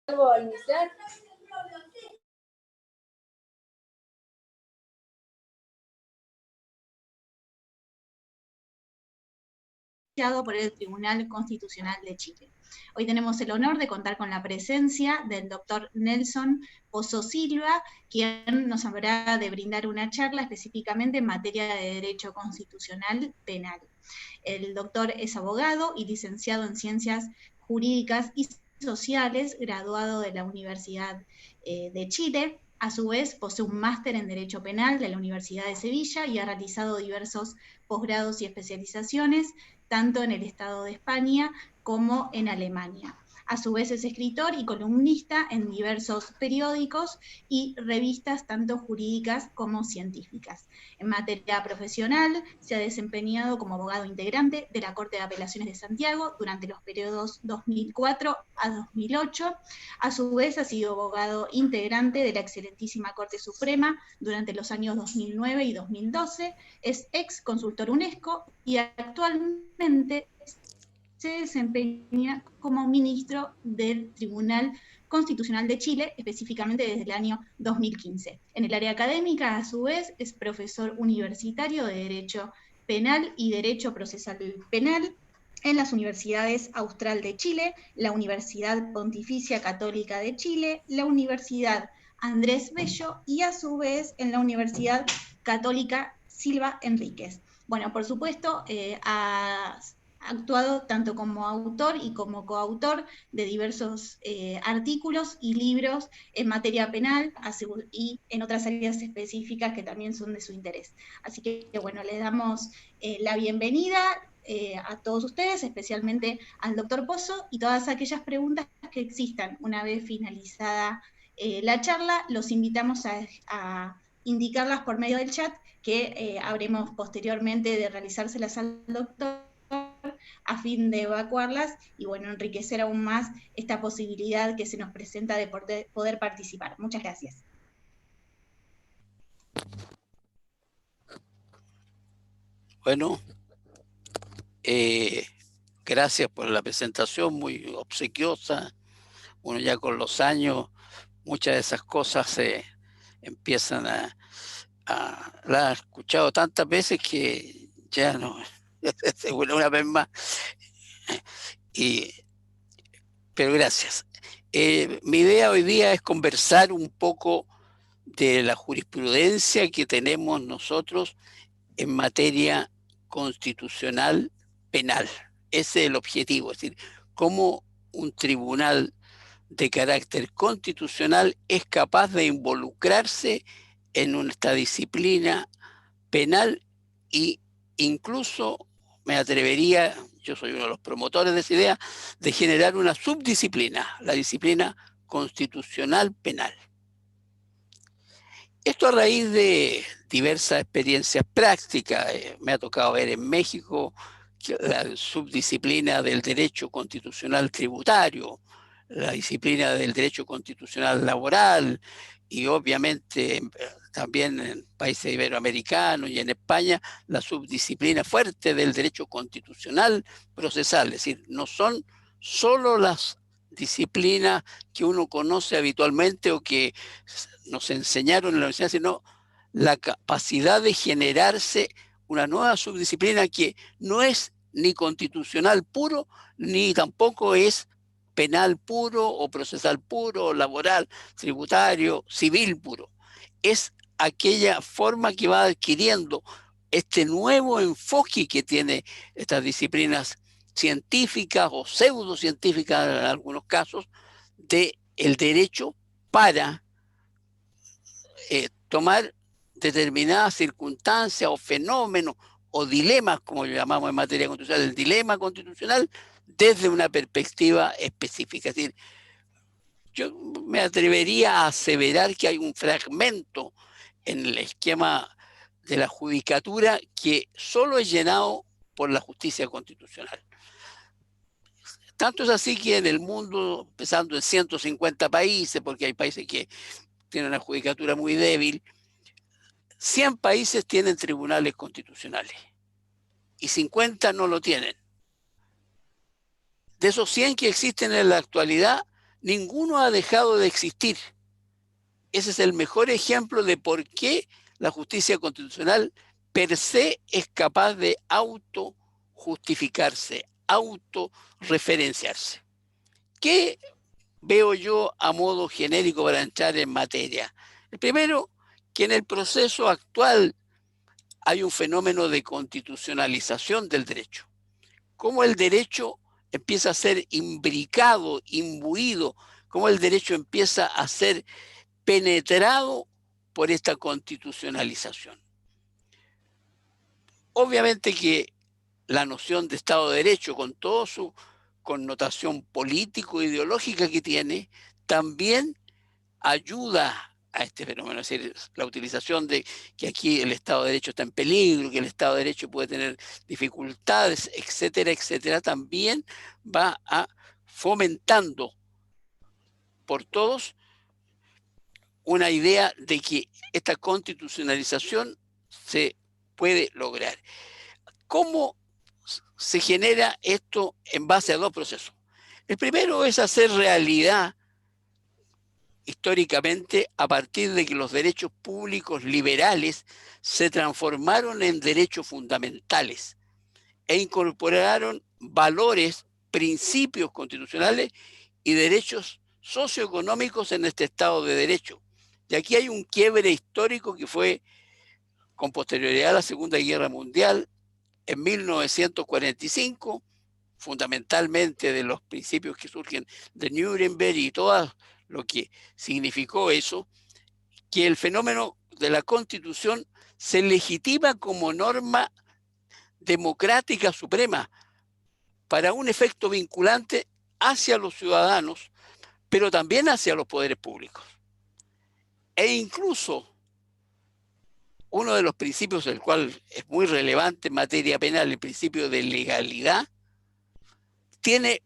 Al iniciar. Por el Tribunal Constitucional de Chile. Hoy tenemos el honor de contar con la presencia del doctor Nelson Pozo Silva, quien nos habrá de brindar una charla específicamente en materia de Derecho Constitucional Penal. El doctor es abogado y licenciado en Ciencias Jurídicas y Sociales, graduado de la Universidad de Chile. A su vez, posee un máster en Derecho Penal de la Universidad de Sevilla y ha realizado diversos posgrados y especializaciones, tanto en el Estado de España como en Alemania. A su vez es escritor y columnista en diversos periódicos y revistas, tanto jurídicas como científicas. En materia profesional, se ha desempeñado como abogado integrante de la Corte de Apelaciones de Santiago durante los periodos 2004 a 2008. A su vez, ha sido abogado integrante de la excelentísima Corte Suprema durante los años 2009 y 2012. Es ex consultor UNESCO y actualmente se desempeña como ministro del Tribunal Constitucional de Chile, específicamente desde el año 2015. En el área académica, a su vez, es profesor universitario de Derecho Penal y Derecho Procesal Penal en las Universidades Austral de Chile, la Universidad Pontificia Católica de Chile, la Universidad Andrés Bello y a su vez en la Universidad Católica Silva Enríquez. Bueno, por supuesto, ha actuado tanto como autor y como coautor de diversos artículos y libros en materia penal y en otras áreas específicas que también son de su interés. Así que, bueno, le damos la bienvenida a todos ustedes, especialmente al doctor Pozo, y todas aquellas preguntas que existan una vez finalizada la charla, los invitamos a indicarlas por medio del chat, que habremos posteriormente de realizárselas al doctor a fin de evacuarlas y, bueno, enriquecer aún más esta posibilidad que se nos presenta de poder participar. Muchas gracias. Bueno, gracias por la presentación, muy obsequiosa. Uno ya con los años, muchas de esas cosas se empiezan la he escuchado tantas veces que ya no, se vuelve una vez más. Pero gracias. Mi idea hoy día es conversar un poco de la jurisprudencia que tenemos nosotros en materia constitucional penal. Ese es el objetivo, es decir, cómo un tribunal de carácter constitucional es capaz de involucrarse en esta disciplina penal e incluso me atrevería, yo soy uno de los promotores de esa idea, de generar una subdisciplina, la disciplina constitucional penal. Esto a raíz de diversas experiencias prácticas. Me ha tocado ver en México la subdisciplina del derecho constitucional tributario, la disciplina del derecho constitucional laboral y obviamente también en países iberoamericanos y en España la subdisciplina fuerte del derecho constitucional procesal. Es decir, no son solo las disciplinas que uno conoce habitualmente o que nos enseñaron en la universidad, sino la capacidad de generarse una nueva subdisciplina que no es ni constitucional puro, ni tampoco es penal puro o procesal puro, o laboral, tributario, civil puro. Es aquella forma que va adquiriendo este nuevo enfoque que tiene estas disciplinas científicas o pseudocientíficas en algunos casos del derecho para tomar determinadas circunstancias o fenómenos o dilemas, como lo llamamos en materia constitucional, el dilema constitucional desde una perspectiva específica. Es decir, yo me atrevería a aseverar que hay un fragmento en el esquema de la judicatura que solo es llenado por la justicia constitucional. Tanto es así que en el mundo, empezando en 150 países, porque hay países que tienen una judicatura muy débil, 100 países tienen tribunales constitucionales y 50 no lo tienen. De esos 100 que existen en la actualidad, ninguno ha dejado de existir. Ese es el mejor ejemplo de por qué la justicia constitucional per se es capaz de autojustificarse, autorreferenciarse. ¿Qué veo yo a modo genérico para entrar en materia? El primero, que en el proceso actual hay un fenómeno de constitucionalización del derecho. Cómo el derecho empieza a ser imbricado, imbuido, cómo el derecho empieza a ser penetrado por esta constitucionalización. Obviamente que la noción de Estado de Derecho, con toda su connotación político-ideológica que tiene, también ayuda a este fenómeno, es decir, la utilización de que aquí el Estado de Derecho está en peligro, que el Estado de Derecho puede tener dificultades, etcétera, etcétera, también va a fomentando por todos una idea de que esta constitucionalización se puede lograr. ¿Cómo se genera esto en base a dos procesos? El primero es hacer realidad históricamente a partir de que los derechos públicos liberales se transformaron en derechos fundamentales e incorporaron valores, principios constitucionales y derechos socioeconómicos en este Estado de Derecho. Y aquí hay un quiebre histórico que fue con posterioridad a la Segunda Guerra Mundial, en 1945, fundamentalmente de los principios que surgen de Nuremberg y todo lo que significó eso, que el fenómeno de la Constitución se legitima como norma democrática suprema para un efecto vinculante hacia los ciudadanos, pero también hacia los poderes públicos. E incluso uno de los principios, el cual es muy relevante en materia penal, el principio de legalidad, tiene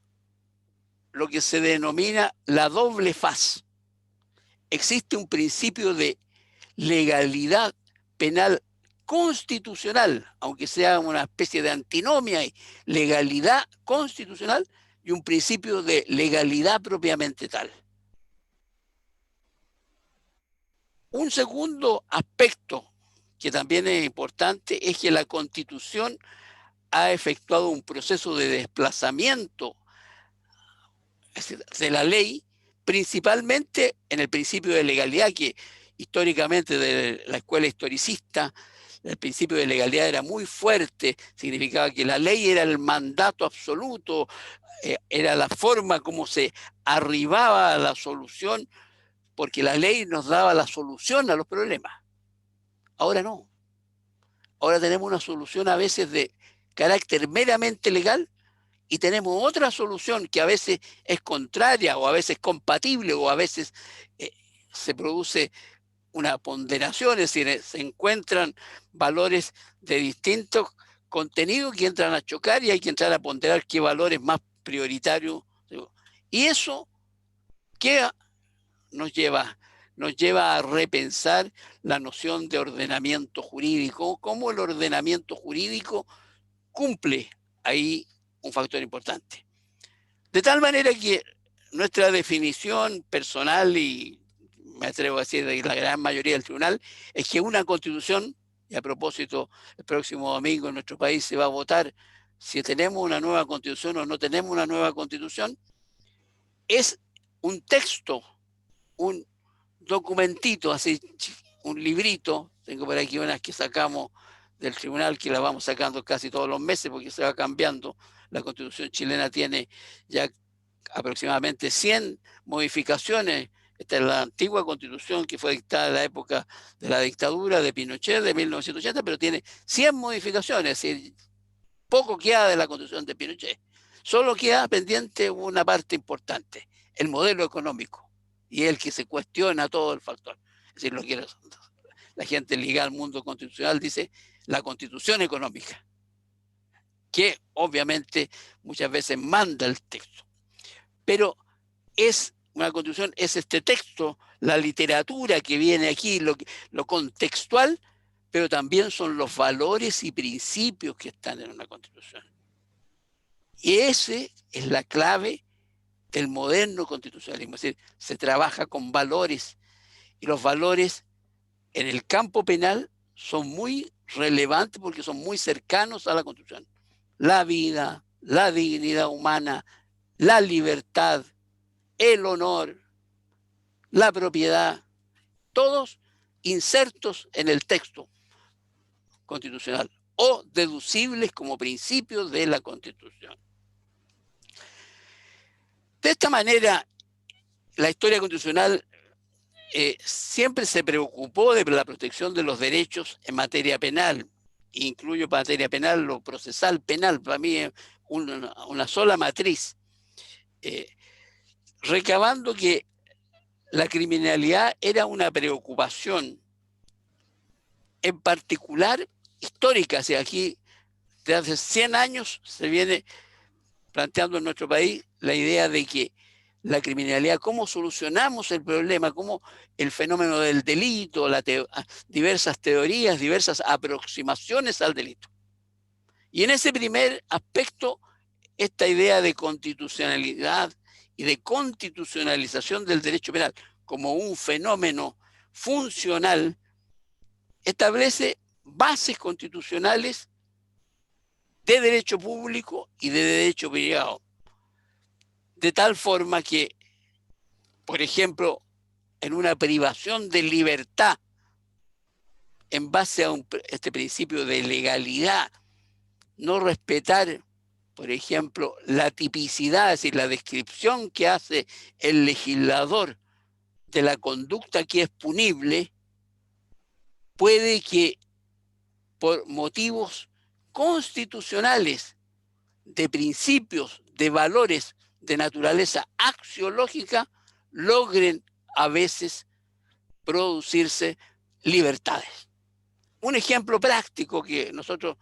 lo que se denomina la doble faz. Existe un principio de legalidad penal constitucional, aunque sea una especie de antinomia, y legalidad constitucional, y un principio de legalidad propiamente tal. Un segundo aspecto que también es importante es que la Constitución ha efectuado un proceso de desplazamiento de la ley, principalmente en el principio de legalidad, que históricamente de la escuela historicista, el principio de legalidad era muy fuerte, significaba que la ley era el mandato absoluto, era la forma como se arribaba a la solución, porque la ley nos daba la solución a los problemas. Ahora no. Ahora tenemos una solución a veces de carácter meramente legal y tenemos otra solución que a veces es contraria o a veces compatible o a veces se produce una ponderación, es decir, se encuentran valores de distintos contenidos que entran a chocar y hay que entrar a ponderar qué valor es más prioritario. Y eso, ¿qué nos lleva? Nos lleva a repensar la noción de ordenamiento jurídico, cómo el ordenamiento jurídico cumple ahí un factor importante. De tal manera que nuestra definición personal, y me atrevo a decir de la gran mayoría del tribunal, es que una constitución, y a propósito, el próximo domingo en nuestro país se va a votar si tenemos una nueva constitución o no tenemos una nueva constitución, es un texto, un documentito, así, un librito, tengo por aquí unas que sacamos del tribunal que la vamos sacando casi todos los meses porque se va cambiando. La Constitución chilena tiene ya aproximadamente 100 modificaciones. Esta es la antigua Constitución que fue dictada en la época de la dictadura de Pinochet de 1980, pero tiene 100 modificaciones, es decir, poco queda de la Constitución de Pinochet. Solo queda pendiente una parte importante, el modelo económico, y el que se cuestiona todo el factor. Es decir, lo que la gente ligada al mundo constitucional dice la Constitución económica, que obviamente muchas veces manda el texto. Pero es una constitución, es este texto, la literatura que viene aquí, lo contextual, pero también son los valores y principios que están en una constitución. Y esa es la clave del moderno constitucionalismo. Es decir, se trabaja con valores, y los valores en el campo penal son muy relevantes porque son muy cercanos a la Constitución. La vida, la dignidad humana, la libertad, el honor, la propiedad, todos insertos en el texto constitucional o deducibles como principios de la Constitución. De esta manera, la historia constitucional siempre se preocupó de la protección de los derechos en materia penal. Incluyo materia penal, lo procesal penal, para mí es una sola matriz, recabando que la criminalidad era una preocupación, en particular histórica. O sea, aquí desde hace 100 años se viene planteando en nuestro país la idea de que la criminalidad, cómo solucionamos el problema, cómo el fenómeno del delito, diversas teorías, diversas aproximaciones al delito. Y en ese primer aspecto, esta idea de constitucionalidad y de constitucionalización del derecho penal como un fenómeno funcional establece bases constitucionales de derecho público y de derecho privado. De tal forma que, por ejemplo, en una privación de libertad en base a este principio de legalidad, no respetar, por ejemplo, la tipicidad, es decir, la descripción que hace el legislador de la conducta que es punible, puede que por motivos constitucionales, de principios, de valores de naturaleza axiológica, logren a veces producirse libertades. Un ejemplo práctico que nosotros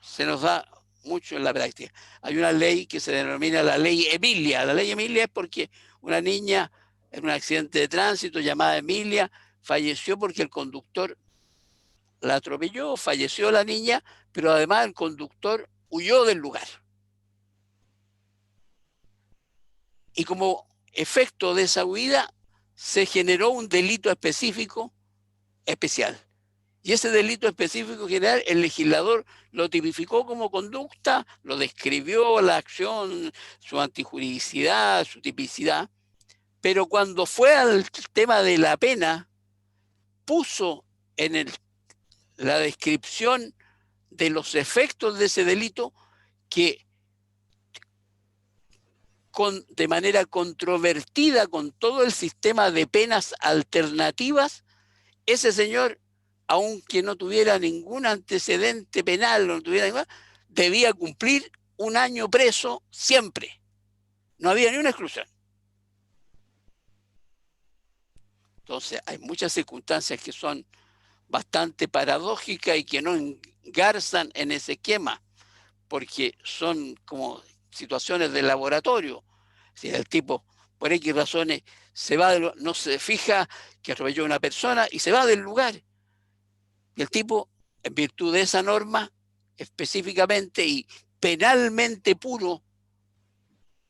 se nos da mucho en la práctica. Hay una ley que se denomina la ley Emilia. La ley Emilia es porque una niña en un accidente de tránsito llamada Emilia falleció porque el conductor la atropelló, falleció la niña, pero además el conductor huyó del lugar. Y como efecto de esa huida se generó un delito específico especial. Y ese delito específico general, el legislador lo tipificó como conducta, lo describió la acción, su antijuridicidad, su tipicidad, pero cuando fue al tema de la pena, puso en la descripción de los efectos de ese delito que de manera controvertida con todo el sistema de penas alternativas, ese señor, aunque no tuviera ningún antecedente penal, no tuviera ningún, debía cumplir 1 año preso siempre. No había ni una exclusión. Entonces, hay muchas circunstancias que son bastante paradójicas y que no engarzan en ese esquema, porque son como situaciones de laboratorio. Si el tipo, por X razones, se va no se fija que atropelló a una persona y se va del lugar. Y el tipo, en virtud de esa norma, específicamente y penalmente puro,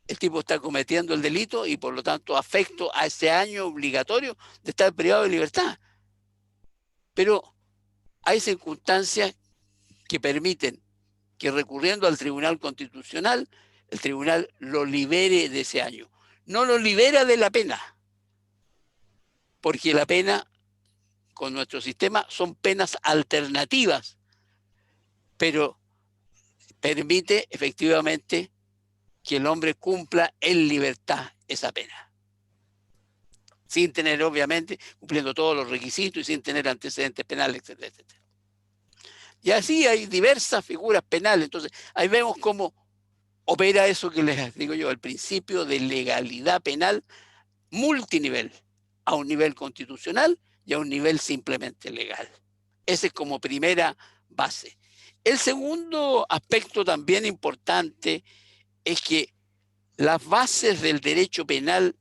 el tipo está cometiendo el delito y por lo tanto afecto a ese año obligatorio de estar privado de libertad. Pero hay circunstancias que permiten que, recurriendo al Tribunal Constitucional, el tribunal lo libere de ese año. No lo libera de la pena, porque la pena con nuestro sistema son penas alternativas, pero permite efectivamente que el hombre cumpla en libertad esa pena, sin tener, obviamente, cumpliendo todos los requisitos y sin tener antecedentes penales, etcétera, etcétera. Y así hay diversas figuras penales. Entonces, ahí vemos cómo opera eso que les digo yo, el principio de legalidad penal multinivel, a un nivel constitucional y a un nivel simplemente legal. Ese es como primera base. El segundo aspecto también importante es que las bases del derecho penal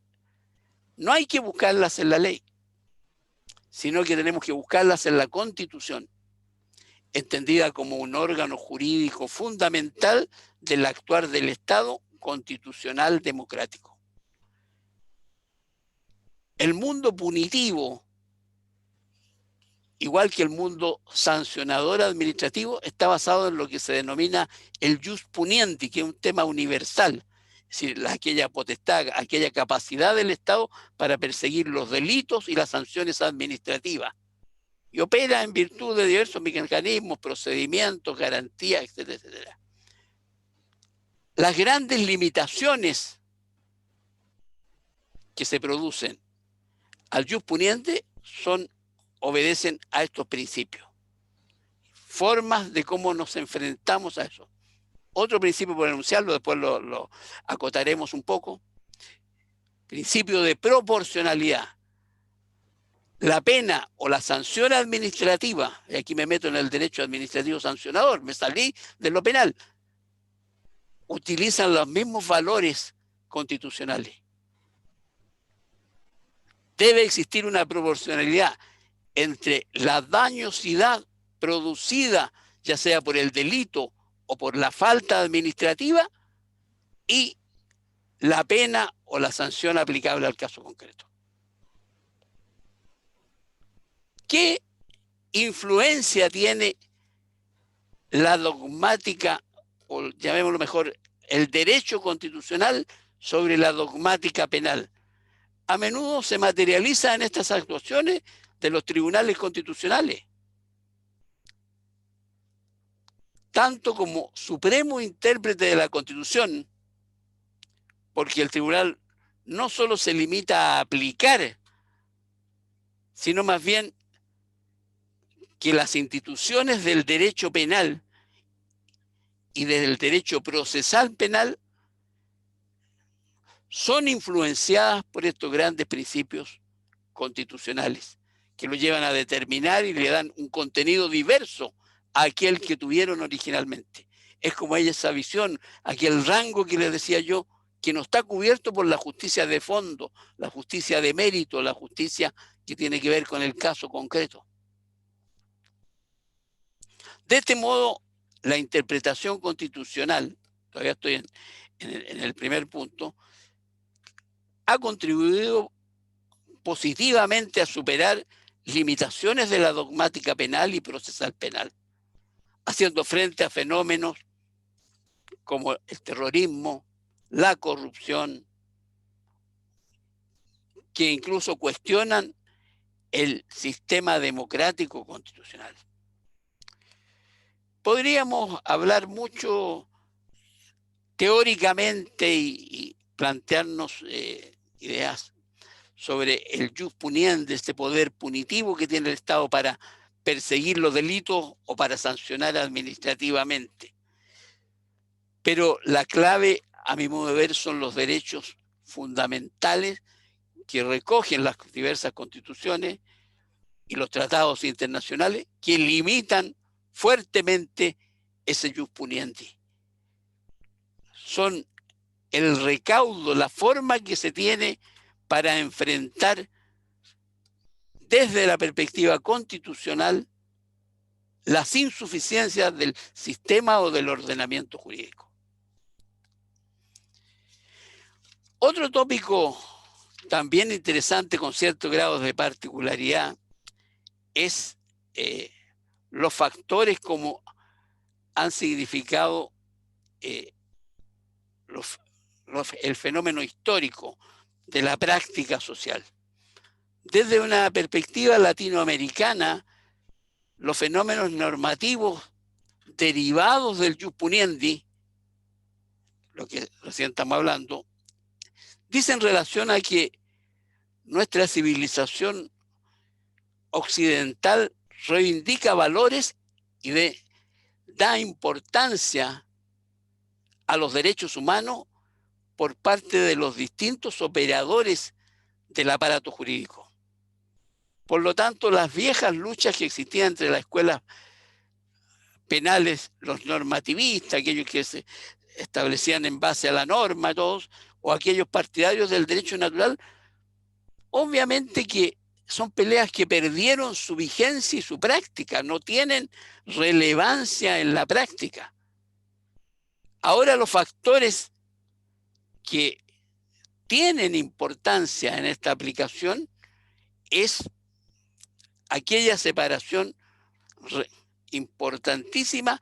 no hay que buscarlas en la ley, sino que tenemos que buscarlas en la Constitución, entendida como un órgano jurídico fundamental del actuar del Estado constitucional democrático. El mundo punitivo, igual que el mundo sancionador administrativo, está basado en lo que se denomina el jus puniendi, que es un tema universal, es decir, aquella potestad, aquella capacidad del Estado para perseguir los delitos y las sanciones administrativas. Y opera en virtud de diversos mecanismos, procedimientos, garantías, etcétera, etcétera. Las grandes limitaciones que se producen al jus puniendi obedecen a estos principios. Formas de cómo nos enfrentamos a eso. Otro principio por enunciarlo, después lo acotaremos un poco. Principio de proporcionalidad. La pena o la sanción administrativa, y aquí me meto en el derecho administrativo sancionador, me salí de lo penal, utilizan los mismos valores constitucionales. Debe existir una proporcionalidad entre la dañosidad producida, ya sea por el delito o por la falta administrativa, y la pena o la sanción aplicable al caso concreto. ¿Qué influencia tiene la dogmática, o llamémoslo mejor, el derecho constitucional sobre la dogmática penal? A menudo se materializa en estas actuaciones de los tribunales constitucionales, tanto como supremo intérprete de la Constitución, porque el tribunal no solo se limita a aplicar, sino más bien que las instituciones del derecho penal y del derecho procesal penal son influenciadas por estos grandes principios constitucionales que lo llevan a determinar y le dan un contenido diverso a aquel que tuvieron originalmente. Es como esa visión, aquel rango que les decía yo, que no está cubierto por la justicia de fondo, la justicia de mérito, la justicia que tiene que ver con el caso concreto. De este modo, la interpretación constitucional, todavía estoy en el primer punto, ha contribuido positivamente a superar limitaciones de la dogmática penal y procesal penal, haciendo frente a fenómenos como el terrorismo, la corrupción, que incluso cuestionan el sistema democrático constitucional. Podríamos hablar mucho teóricamente y plantearnos ideas sobre el jus puniendi, este poder punitivo que tiene el Estado para perseguir los delitos o para sancionar administrativamente. Pero la clave, a mi modo de ver, son los derechos fundamentales que recogen las diversas constituciones y los tratados internacionales que limitan fuertemente ese jus puniendi. Son el recaudo, la forma que se tiene para enfrentar desde la perspectiva constitucional las insuficiencias del sistema o del ordenamiento jurídico. Otro tópico también interesante con ciertos grados de particularidad es los factores como han significado el fenómeno histórico de la práctica social. Desde una perspectiva latinoamericana, los fenómenos normativos derivados del jus puniendi, lo que recién estamos hablando, dicen relación a que nuestra civilización occidental reivindica valores y da importancia a los derechos humanos por parte de los distintos operadores del aparato jurídico. Por lo tanto, las viejas luchas que existían entre las escuelas penales, los normativistas, aquellos que se establecían en base a la norma, todos, o aquellos partidarios del derecho natural, obviamente que son peleas que perdieron su vigencia y su práctica, no tienen relevancia en la práctica. Ahora los factores que tienen importancia en esta aplicación es aquella separación importantísima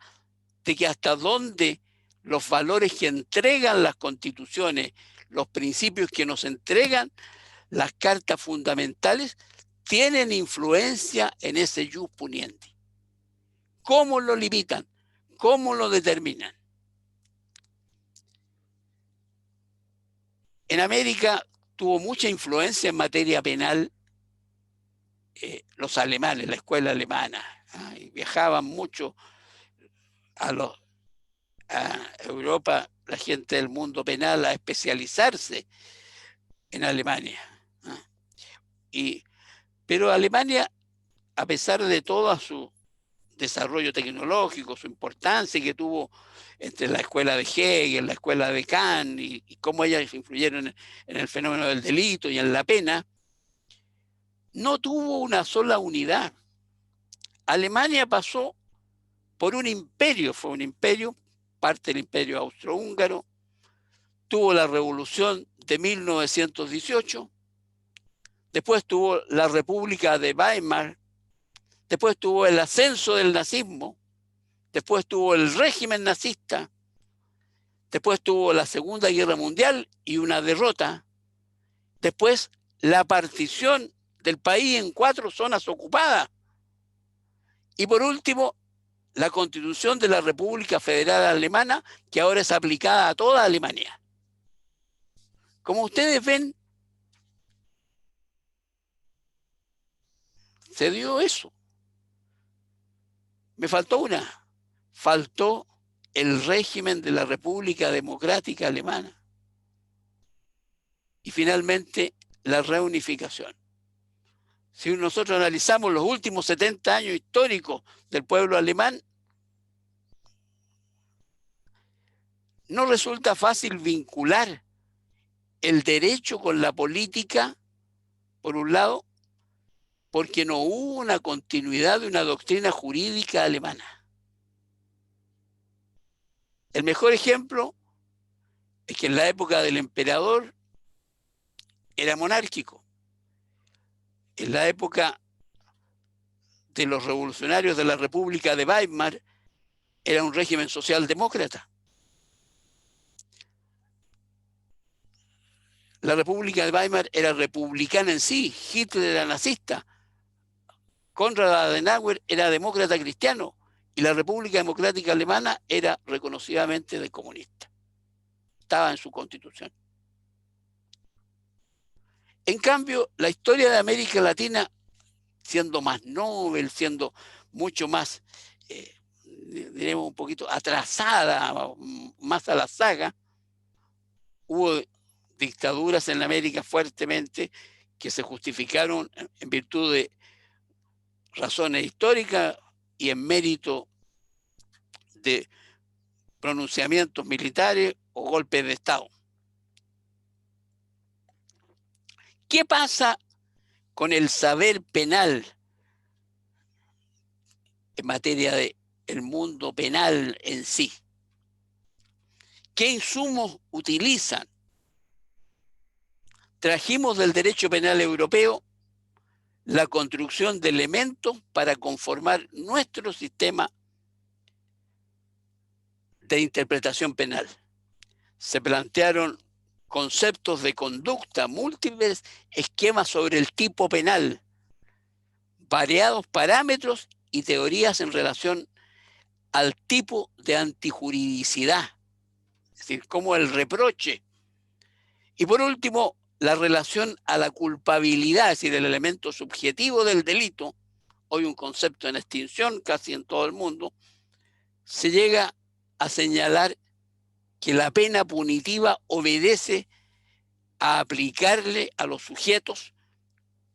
de que hasta dónde los valores que entregan las constituciones, los principios que nos entregan las cartas fundamentales, tienen influencia en ese jus puniendi. ¿Cómo lo limitan? ¿Cómo lo determinan? En América tuvo mucha influencia en materia penal los alemanes, la escuela alemana, y viajaban mucho a Europa, la gente del mundo penal, a especializarse en Alemania. Pero Alemania, a pesar de todo su desarrollo tecnológico, su importancia que tuvo entre la escuela de Hegel, la escuela de Kant, y cómo ellas influyeron en el fenómeno del delito y en la pena, no tuvo una sola unidad. Alemania pasó por un imperio, fue un imperio, parte del imperio austrohúngaro, tuvo la revolución de 1918, después tuvo la República de Weimar, después tuvo el ascenso del nazismo, después tuvo el régimen nazista, después tuvo la Segunda Guerra Mundial y una derrota, después la partición del país en 4 zonas ocupadas, y por último la Constitución de la República Federal Alemana, que ahora es aplicada a toda Alemania. Como ustedes ven, se dio eso. Me faltó una. Faltó el régimen de la República Democrática Alemana. Y finalmente, la reunificación. Si nosotros analizamos los últimos 70 años históricos del pueblo alemán, no resulta fácil vincular el derecho con la política, por un lado, porque no hubo una continuidad de una doctrina jurídica alemana. El mejor ejemplo es que en la época del emperador era monárquico. En la época de los revolucionarios de la República de Weimar era un régimen socialdemócrata. La República de Weimar era republicana en sí, Hitler era nazista, Konrad Adenauer era demócrata cristiano y la República Democrática Alemana era reconocidamente de comunista. Estaba en su constitución. En cambio, la historia de América Latina, siendo más novel, siendo mucho más, diremos un poquito atrasada, más a la saga, hubo dictaduras en América fuertemente que se justificaron en virtud de razones históricas y en mérito de pronunciamientos militares o golpes de Estado. ¿Qué pasa con el saber penal en materia del mundo penal en sí? ¿Qué insumos utilizan? Trajimos del derecho penal europeo la construcción de elementos para conformar nuestro sistema de interpretación penal. Se plantearon conceptos de conducta, múltiples esquemas sobre el tipo penal, variados parámetros y teorías en relación al tipo de antijuridicidad, es decir, como el reproche. Y por último, la relación a la culpabilidad, es decir, el elemento subjetivo del delito, hoy un concepto en extinción casi en todo el mundo, se llega a señalar que la pena punitiva obedece a aplicarle a los sujetos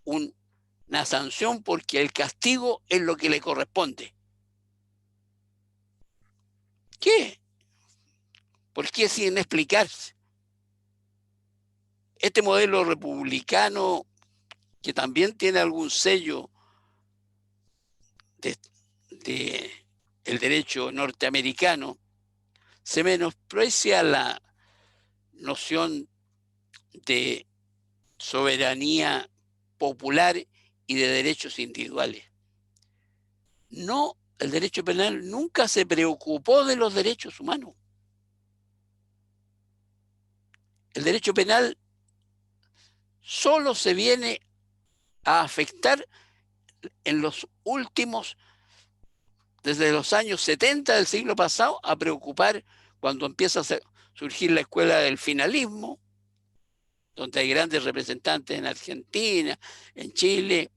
una sanción porque el castigo es lo que le corresponde. ¿Qué? ¿Por qué sin explicarse? Este modelo republicano, que también tiene algún sello de el derecho norteamericano, se menosprecia la noción de soberanía popular y de derechos individuales. No, el derecho penal nunca se preocupó de los derechos humanos. El derecho penal solo se viene a afectar en los últimos, desde los años 70 del siglo pasado, a preocupar cuando empieza a surgir la escuela del finalismo, donde hay grandes representantes en Argentina, en Chile,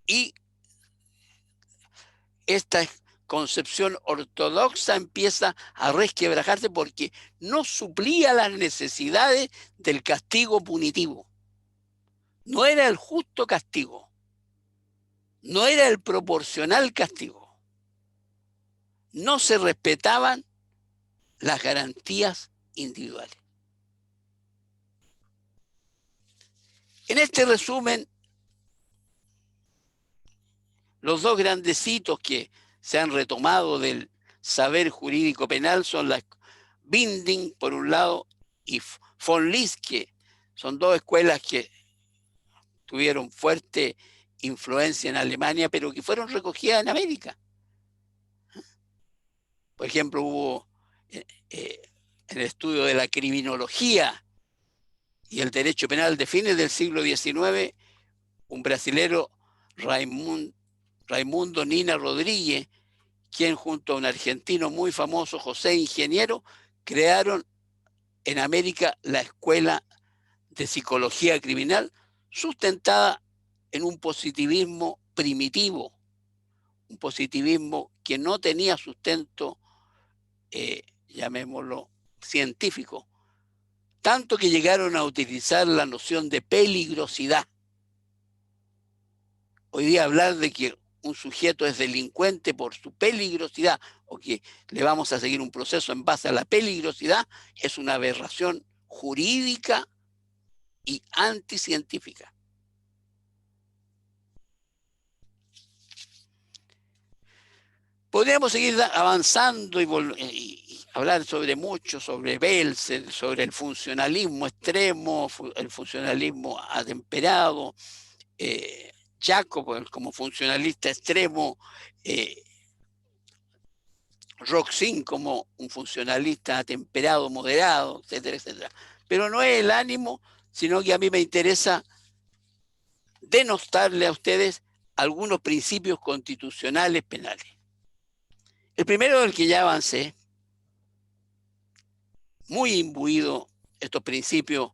y esta concepción ortodoxa empieza a resquebrajarse porque no suplía las necesidades del castigo punitivo. No era el justo castigo, no era el proporcional castigo. No se respetaban las garantías individuales. En este resumen, los dos grandes hitos que se han retomado del saber jurídico penal son la Binding, por un lado, y von List, que son dos escuelas que tuvieron fuerte influencia en Alemania, pero que fueron recogidas en América. Por ejemplo, hubo en el estudio de la criminología y el derecho penal de fines del siglo XIX, un brasilero, Raimundo Nina Rodríguez, quien junto a un argentino muy famoso, José Ingeniero, crearon en América la Escuela de Psicología Criminal, sustentada en un positivismo primitivo, un positivismo que no tenía sustento, llamémoslo, científico, tanto que llegaron a utilizar la noción de peligrosidad. Hoy día hablar de que un sujeto es delincuente por su peligrosidad o que le vamos a seguir un proceso en base a la peligrosidad es una aberración jurídica y anticientífica. Podríamos seguir avanzando y hablar sobre mucho, sobre Belsen, sobre el funcionalismo extremo, el funcionalismo atemperado, Jacob como funcionalista extremo, Roxin como un funcionalista atemperado, moderado, etcétera, etcétera. Pero no es el ánimo, sino que a mí me interesa denostarle a ustedes algunos principios constitucionales penales. El primero del que ya avancé, muy imbuido estos principios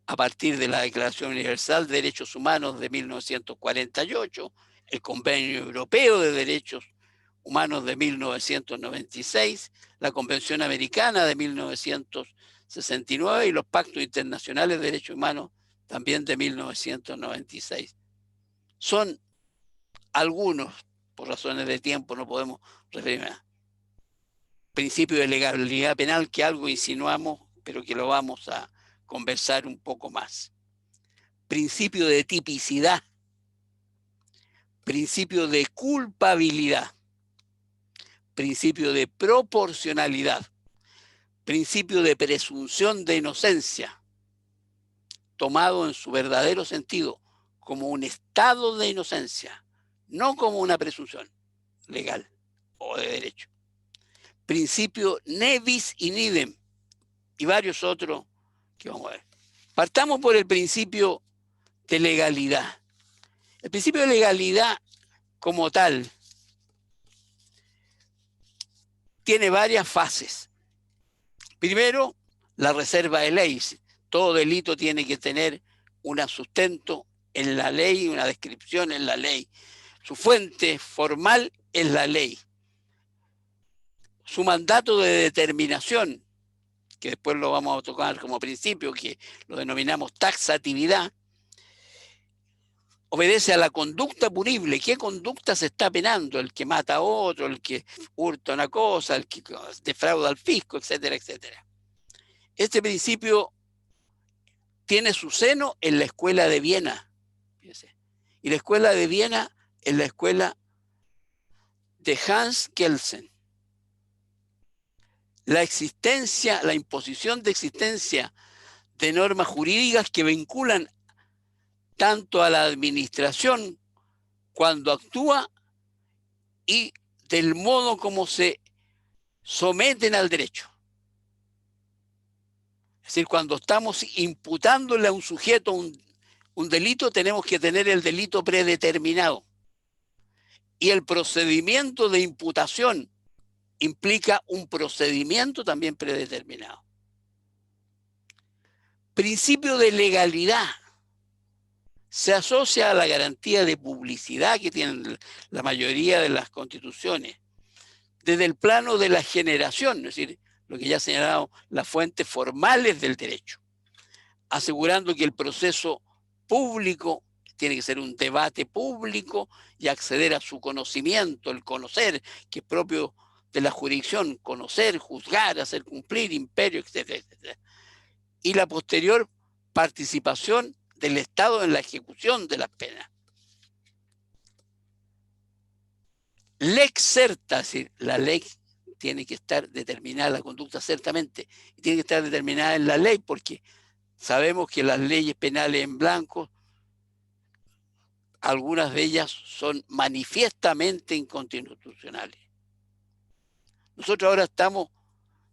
a partir de la Declaración Universal de Derechos Humanos de 1948, el Convenio Europeo de Derechos Humanos de 1996, la Convención Americana de 1969 y los Pactos Internacionales de Derechos Humanos también de 1996. Son algunos, por razones de tiempo no podemos referirme a principio de legalidad penal, que algo insinuamos, pero que lo vamos a conversar un poco más. Principio de tipicidad, principio de culpabilidad, principio de proporcionalidad, principio de presunción de inocencia, tomado en su verdadero sentido como un estado de inocencia, no como una presunción legal o de derecho. Principio ne bis in idem y varios otros que vamos a ver. Partamos por el principio de legalidad. El principio de legalidad como tal tiene varias fases. Primero, la reserva de ley. Todo delito tiene que tener un sustento en la ley, una descripción en la ley. Su fuente formal es la ley. Su mandato de determinación, que después lo vamos a tocar como principio, que lo denominamos taxatividad, obedece a la conducta punible. ¿Qué conducta se está penando? El que mata a otro, el que hurta una cosa, el que defrauda al fisco, etcétera, etcétera. Este principio tiene su seno en la Escuela de Viena. Y la Escuela de Viena es la escuela de Hans Kelsen. La existencia, la imposición de existencia de normas jurídicas que vinculan tanto a la administración cuando actúa y del modo como se someten al derecho. Es decir, cuando estamos imputándole a un sujeto un delito, tenemos que tener el delito predeterminado. Y el procedimiento de imputación implica un procedimiento también predeterminado. Principio de legalidad. Se asocia a la garantía de publicidad que tienen la mayoría de las constituciones, desde el plano de la generación, es decir, lo que ya ha señalado, las fuentes formales del derecho, asegurando que el proceso público tiene que ser un debate público y acceder a su conocimiento, el conocer, que es propio de la jurisdicción, conocer, juzgar, hacer cumplir, imperio, etcétera, etcétera. Y la posterior participación del Estado en la ejecución de las penas. Lex certa, es decir, la ley tiene que estar determinada, la conducta ciertamente, y tiene que estar determinada en la ley, porque sabemos que las leyes penales en blanco, algunas de ellas son manifiestamente inconstitucionales. Nosotros ahora estamos,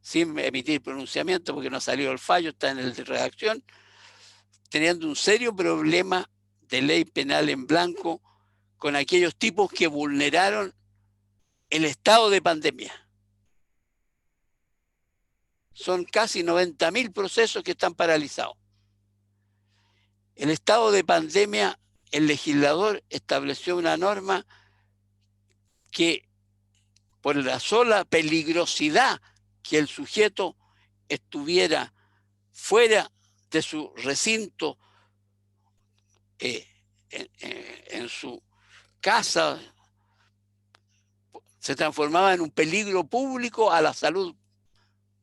sin emitir pronunciamiento porque no ha salido el fallo, está en el de redacción, teniendo un serio problema de ley penal en blanco con aquellos tipos que vulneraron el estado de pandemia. Son casi 90.000 procesos que están paralizados. El estado de pandemia, el legislador estableció una norma que por la sola peligrosidad que el sujeto estuviera fuera de su recinto, en su casa, se transformaba en un peligro público a la salud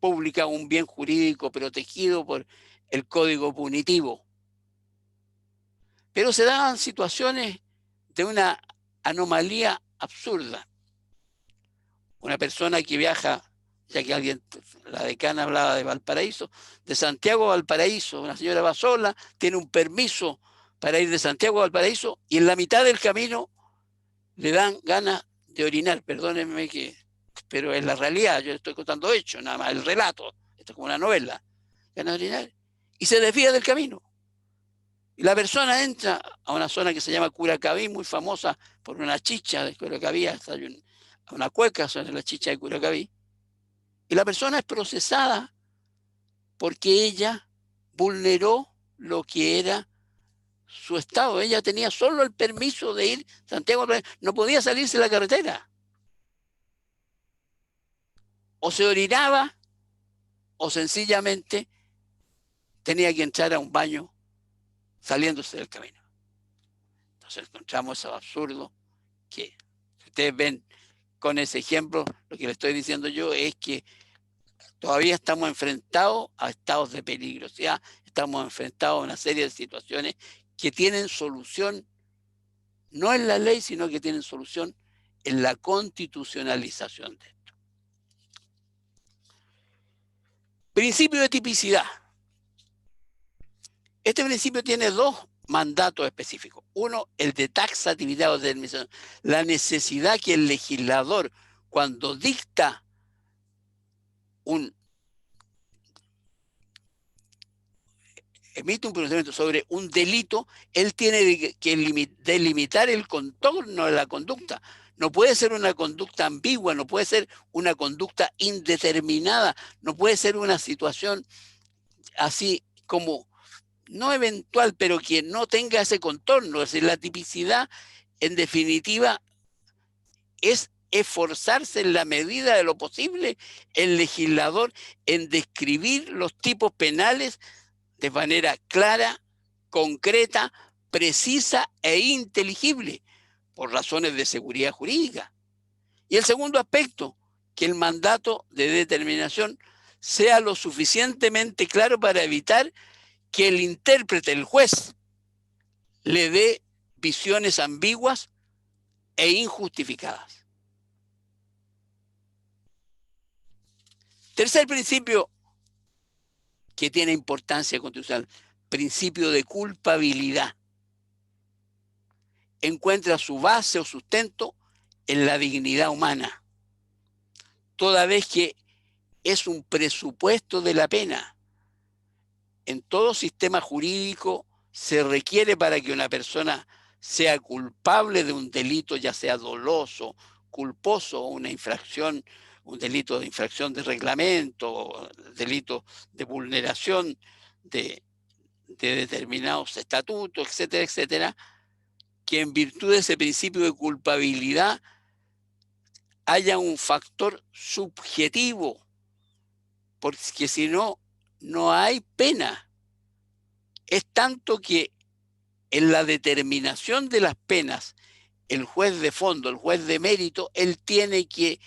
pública, un bien jurídico protegido por el Código Punitivo. Pero se daban situaciones de una anomalía absurda. Una persona que viaja, ya que alguien, la decana hablaba de Valparaíso, de Santiago a Valparaíso, una señora va sola, tiene un permiso para ir de Santiago a Valparaíso y en la mitad del camino le dan ganas de orinar, perdónenme pero es la realidad, yo estoy contando hechos, nada más el relato, esto es como una novela, ganas de orinar, y se desvía del camino. Y la persona entra a una zona que se llama Curacaví, muy famosa por una chicha de Curacaví, hasta una cueca, son la chicha de Curacaví, y la persona es procesada porque ella vulneró lo que era su estado. Ella tenía solo el permiso de ir a Santiago, no podía salirse de la carretera. O se orinaba o sencillamente tenía que entrar a un baño saliéndose del camino. Entonces encontramos eso absurdo que, si ustedes ven con ese ejemplo, lo que le estoy diciendo yo es que todavía estamos enfrentados a estados de peligrosidad, estamos enfrentados a una serie de situaciones que tienen solución no en la ley, sino que tienen solución en la constitucionalización de esto. Principio de tipicidad. Este principio tiene dos mandatos específicos. Uno, el de taxatividad o determinación. La necesidad que el legislador, cuando dicta emite un pronunciamiento sobre un delito, él tiene que delimitar el contorno de la conducta. No puede ser una conducta ambigua, no puede ser una conducta indeterminada, no puede ser una situación así como, no eventual, pero que no tenga ese contorno. Es decir, la tipicidad, en definitiva, es esforzarse en la medida de lo posible el legislador en describir los tipos penales de manera clara, concreta, precisa e inteligible, por razones de seguridad jurídica. Y el segundo aspecto, que el mandato de determinación sea lo suficientemente claro para evitar que el intérprete, el juez, le dé visiones ambiguas e injustificadas. Tercer principio que tiene importancia constitucional, principio de culpabilidad, encuentra su base o sustento en la dignidad humana, toda vez que es un presupuesto de la pena. En todo sistema jurídico se requiere para que una persona sea culpable de un delito, ya sea doloso, culposo, una infracción, un delito de infracción de reglamento, delito de vulneración de determinados estatutos, etcétera, etcétera, que en virtud de ese principio de culpabilidad haya un factor subjetivo, porque si no, no hay pena. Es tanto que en la determinación de las penas, el juez de fondo, el juez de mérito, él tiene que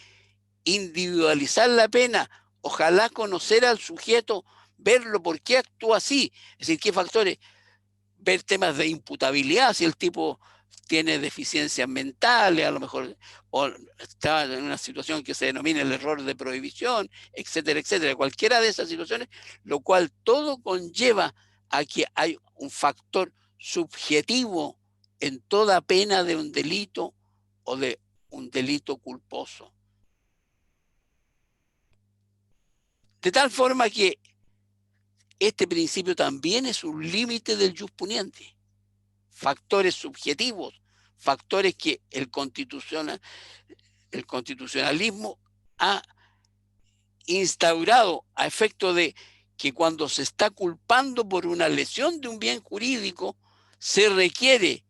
individualizar la pena, ojalá conocer al sujeto, verlo, por qué actúa así, es decir, qué factores, ver temas de imputabilidad, si el tipo tiene deficiencias mentales, a lo mejor, o está en una situación que se denomina el error de prohibición, etcétera, etcétera, cualquiera de esas situaciones, lo cual todo conlleva a que hay un factor subjetivo en toda pena de un delito o de un delito culposo. De tal forma que este principio también es un límite del jus puniendi. Factores subjetivos, factores que el constitucionalismo ha instaurado a efecto de que cuando se está culpando por una lesión de un bien jurídico, se requiere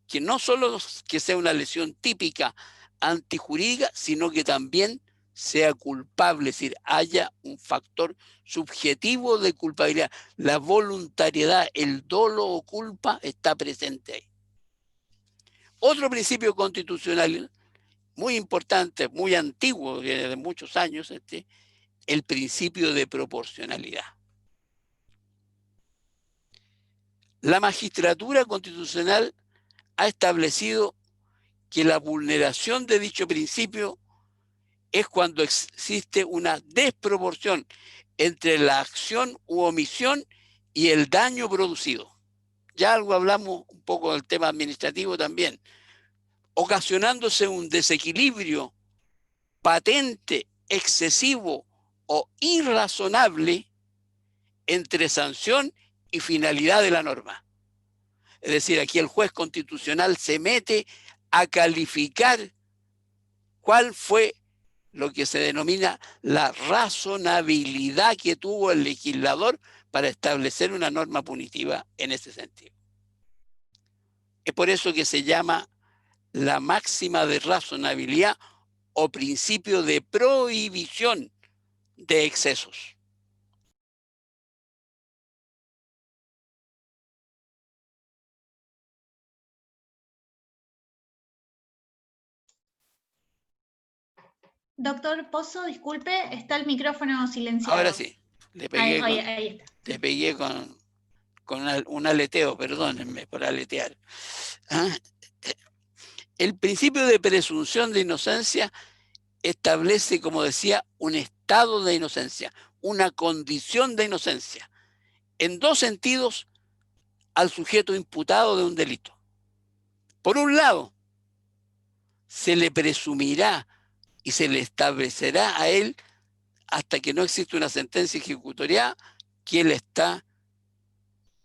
que no solo que sea una lesión típica antijurídica, sino que también sea culpable, es decir, haya un factor subjetivo de culpabilidad. La voluntariedad, el dolo o culpa está presente ahí. Otro principio constitucional muy importante, muy antiguo, de muchos años, el principio de proporcionalidad. La magistratura constitucional ha establecido que la vulneración de dicho principio es cuando existe una desproporción entre la acción u omisión y el daño producido. Ya algo hablamos un poco del tema administrativo también, ocasionándose un desequilibrio patente, excesivo o irrazonable entre sanción y finalidad de la norma. Es decir, aquí el juez constitucional se mete a calificar cuál fue lo que se denomina la razonabilidad que tuvo el legislador para establecer una norma punitiva en ese sentido. Es por eso que se llama la máxima de razonabilidad o principio de prohibición de excesos. Doctor Pozo, disculpe, está el micrófono silenciado. Ahora sí, le pegué, ahí está. Le pegué con un aleteo, perdónenme por aletear. El principio de presunción de inocencia establece, como decía, un estado de inocencia, una condición de inocencia, en dos sentidos al sujeto imputado de un delito. Por un lado, se le presumirá y se le establecerá a él, hasta que no existe una sentencia ejecutorial, que él está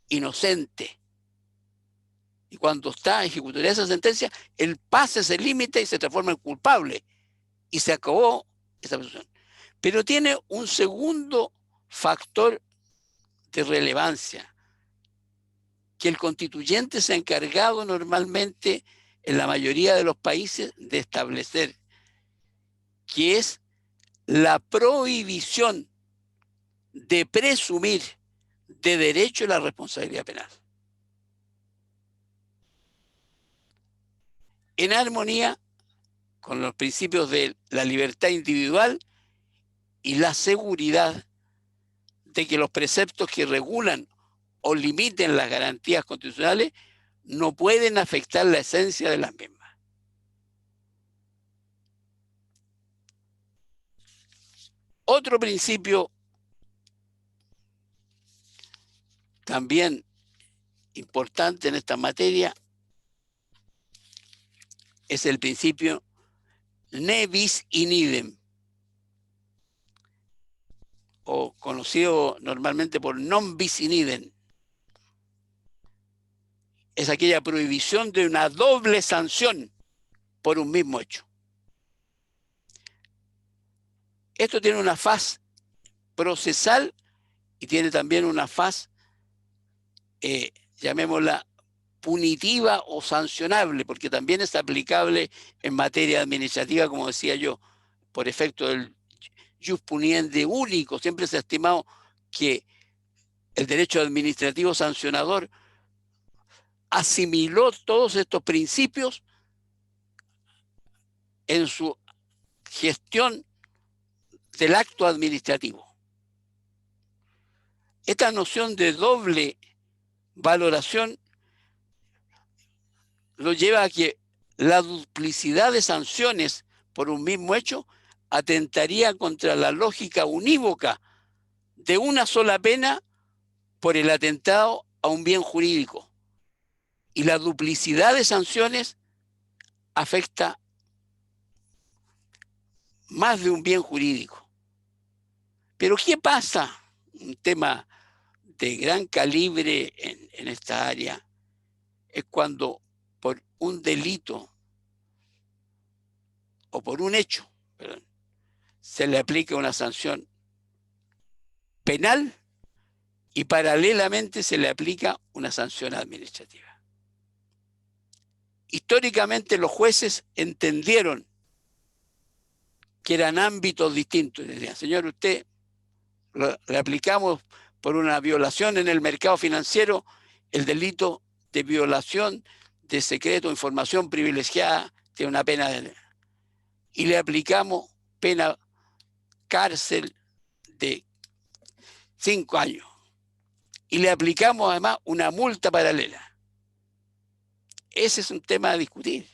inocente. Y cuando está ejecutoriada esa sentencia, él pasa ese límite y se transforma en culpable. Y se acabó esa presunción. Pero tiene un segundo factor de relevancia, que el constituyente se ha encargado normalmente en la mayoría de los países de establecer, que es la prohibición de presumir de derecho la responsabilidad penal. En armonía con los principios de la libertad individual y la seguridad de que los preceptos que regulan o limiten las garantías constitucionales no pueden afectar la esencia de las mismas. Otro principio también importante en esta materia es el principio ne bis in idem, o conocido normalmente por non bis in idem. Es aquella prohibición de una doble sanción por un mismo hecho. Esto tiene una faz procesal y tiene también una faz, llamémosla, punitiva o sancionable, porque también es aplicable en materia administrativa, como decía yo, por efecto del jus puniendi único. Siempre se ha estimado que el derecho administrativo sancionador asimiló todos estos principios en su gestión del acto administrativo. Esta noción de doble valoración lo lleva a que la duplicidad de sanciones por un mismo hecho atentaría contra la lógica unívoca de una sola pena por el atentado a un bien jurídico. Y la duplicidad de sanciones afecta más de un bien jurídico. Pero ¿qué pasa? Un tema de gran calibre en esta área es cuando por un delito o por un hecho, perdón, se le aplica una sanción penal y paralelamente se le aplica una sanción administrativa. Históricamente los jueces entendieron que eran ámbitos distintos. Decían, señor, usted le aplicamos por una violación en el mercado financiero el delito de violación de secreto o información privilegiada, tiene una pena y le aplicamos pena cárcel de 5 años. Y le aplicamos además una multa paralela. Ese es un tema a discutir.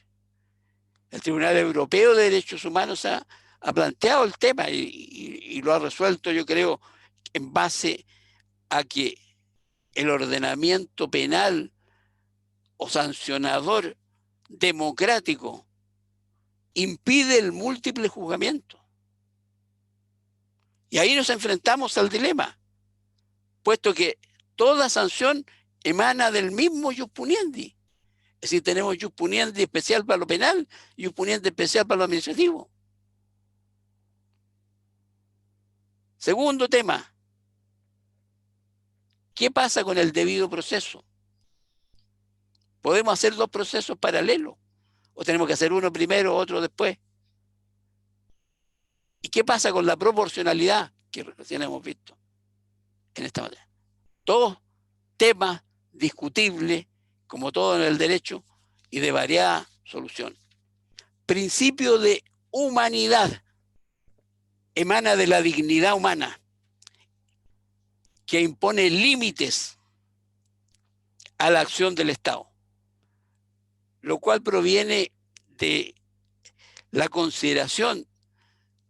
El Tribunal Europeo de Derechos Humanos ha planteado el tema y lo ha resuelto, yo creo, en base a que el ordenamiento penal o sancionador democrático impide el múltiple juzgamiento. Y ahí nos enfrentamos al dilema, puesto que toda sanción emana del mismo jus puniendi. Es decir, tenemos jus puniendi especial para lo penal y jus puniendi especial para lo administrativo. Segundo tema, ¿qué pasa con el debido proceso? ¿Podemos hacer 2 procesos paralelos? ¿O tenemos que hacer uno primero, otro después? ¿Y qué pasa con la proporcionalidad que recién hemos visto en esta materia? Todos temas discutibles, como todo en el derecho, y de variada solución. Principio de humanidad emana de la dignidad humana, que impone límites a la acción del Estado, lo cual proviene de la consideración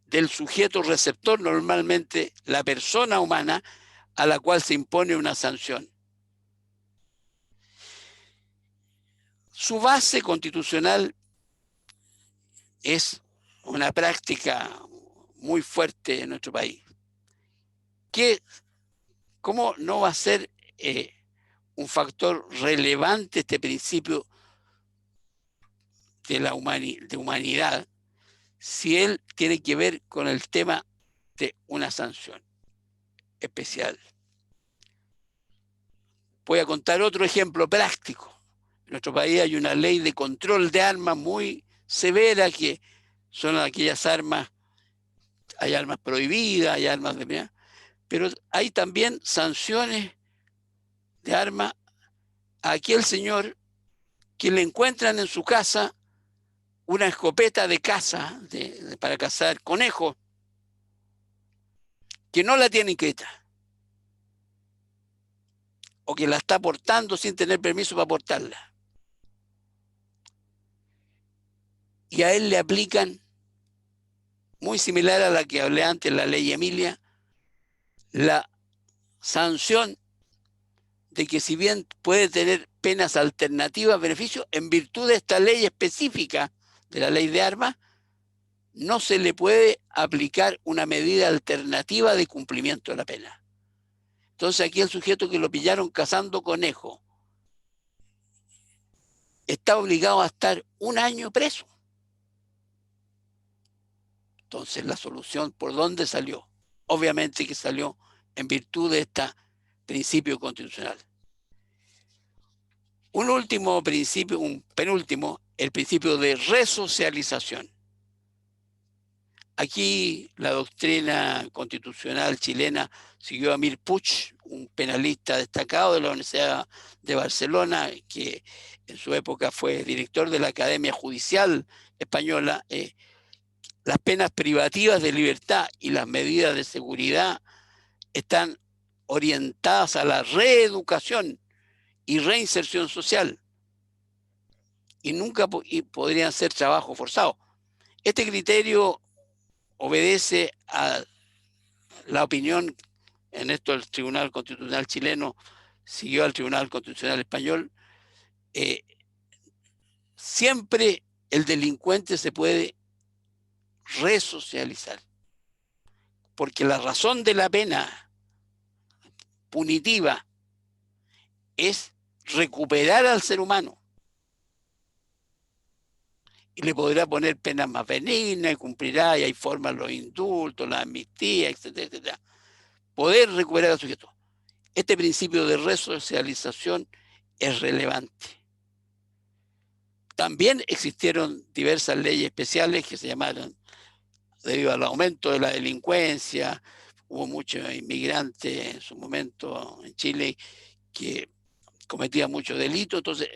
del sujeto receptor, normalmente la persona humana, a la cual se impone una sanción. Su base constitucional es una práctica muy fuerte en nuestro país. ¿Cómo no va a ser un factor relevante este principio de humanidad si él tiene que ver con el tema de una sanción especial? Voy a contar otro ejemplo práctico. En nuestro país hay una ley de control de armas muy severa, que son aquellas armas, hay armas prohibidas, hay armas de... Pero hay también sanciones de armas a aquel señor que le encuentran en su casa una escopeta de caza para cazar conejos, que no la tiene inscrita o que la está portando sin tener permiso para portarla. Y a él le aplican, muy similar a la que hablé antes, la ley Emilia, la sanción de que si bien puede tener penas alternativas, beneficios, en virtud de esta ley específica de la ley de armas, no se le puede aplicar una medida alternativa de cumplimiento de la pena. Entonces aquí el sujeto que lo pillaron cazando conejo está obligado a estar 1 año preso. Entonces la solución, ¿por dónde salió? Obviamente que salió en virtud de este principio constitucional. Un último principio, un penúltimo, el principio de resocialización. Aquí la doctrina constitucional chilena siguió a Mir Puig, un penalista destacado de la Universidad de Barcelona, que en su época fue director de la Academia Judicial Española. Las penas privativas de libertad y las medidas de seguridad están orientadas a la reeducación y reinserción social y nunca podrían ser trabajo forzado. Este criterio obedece a la opinión, en esto el Tribunal Constitucional chileno siguió al Tribunal Constitucional español. Siempre el delincuente se puede resocializar, porque la razón de la pena punitiva es recuperar al ser humano. Y le podrá poner penas más benignas y cumplirá, y hay formas, los indultos, la amnistía, etcétera, etcétera. Poder recuperar al sujeto. Este principio de resocialización es relevante. También existieron diversas leyes especiales que se llamaron, debido al aumento de la delincuencia, hubo muchos inmigrantes en su momento en Chile que cometían muchos delitos, entonces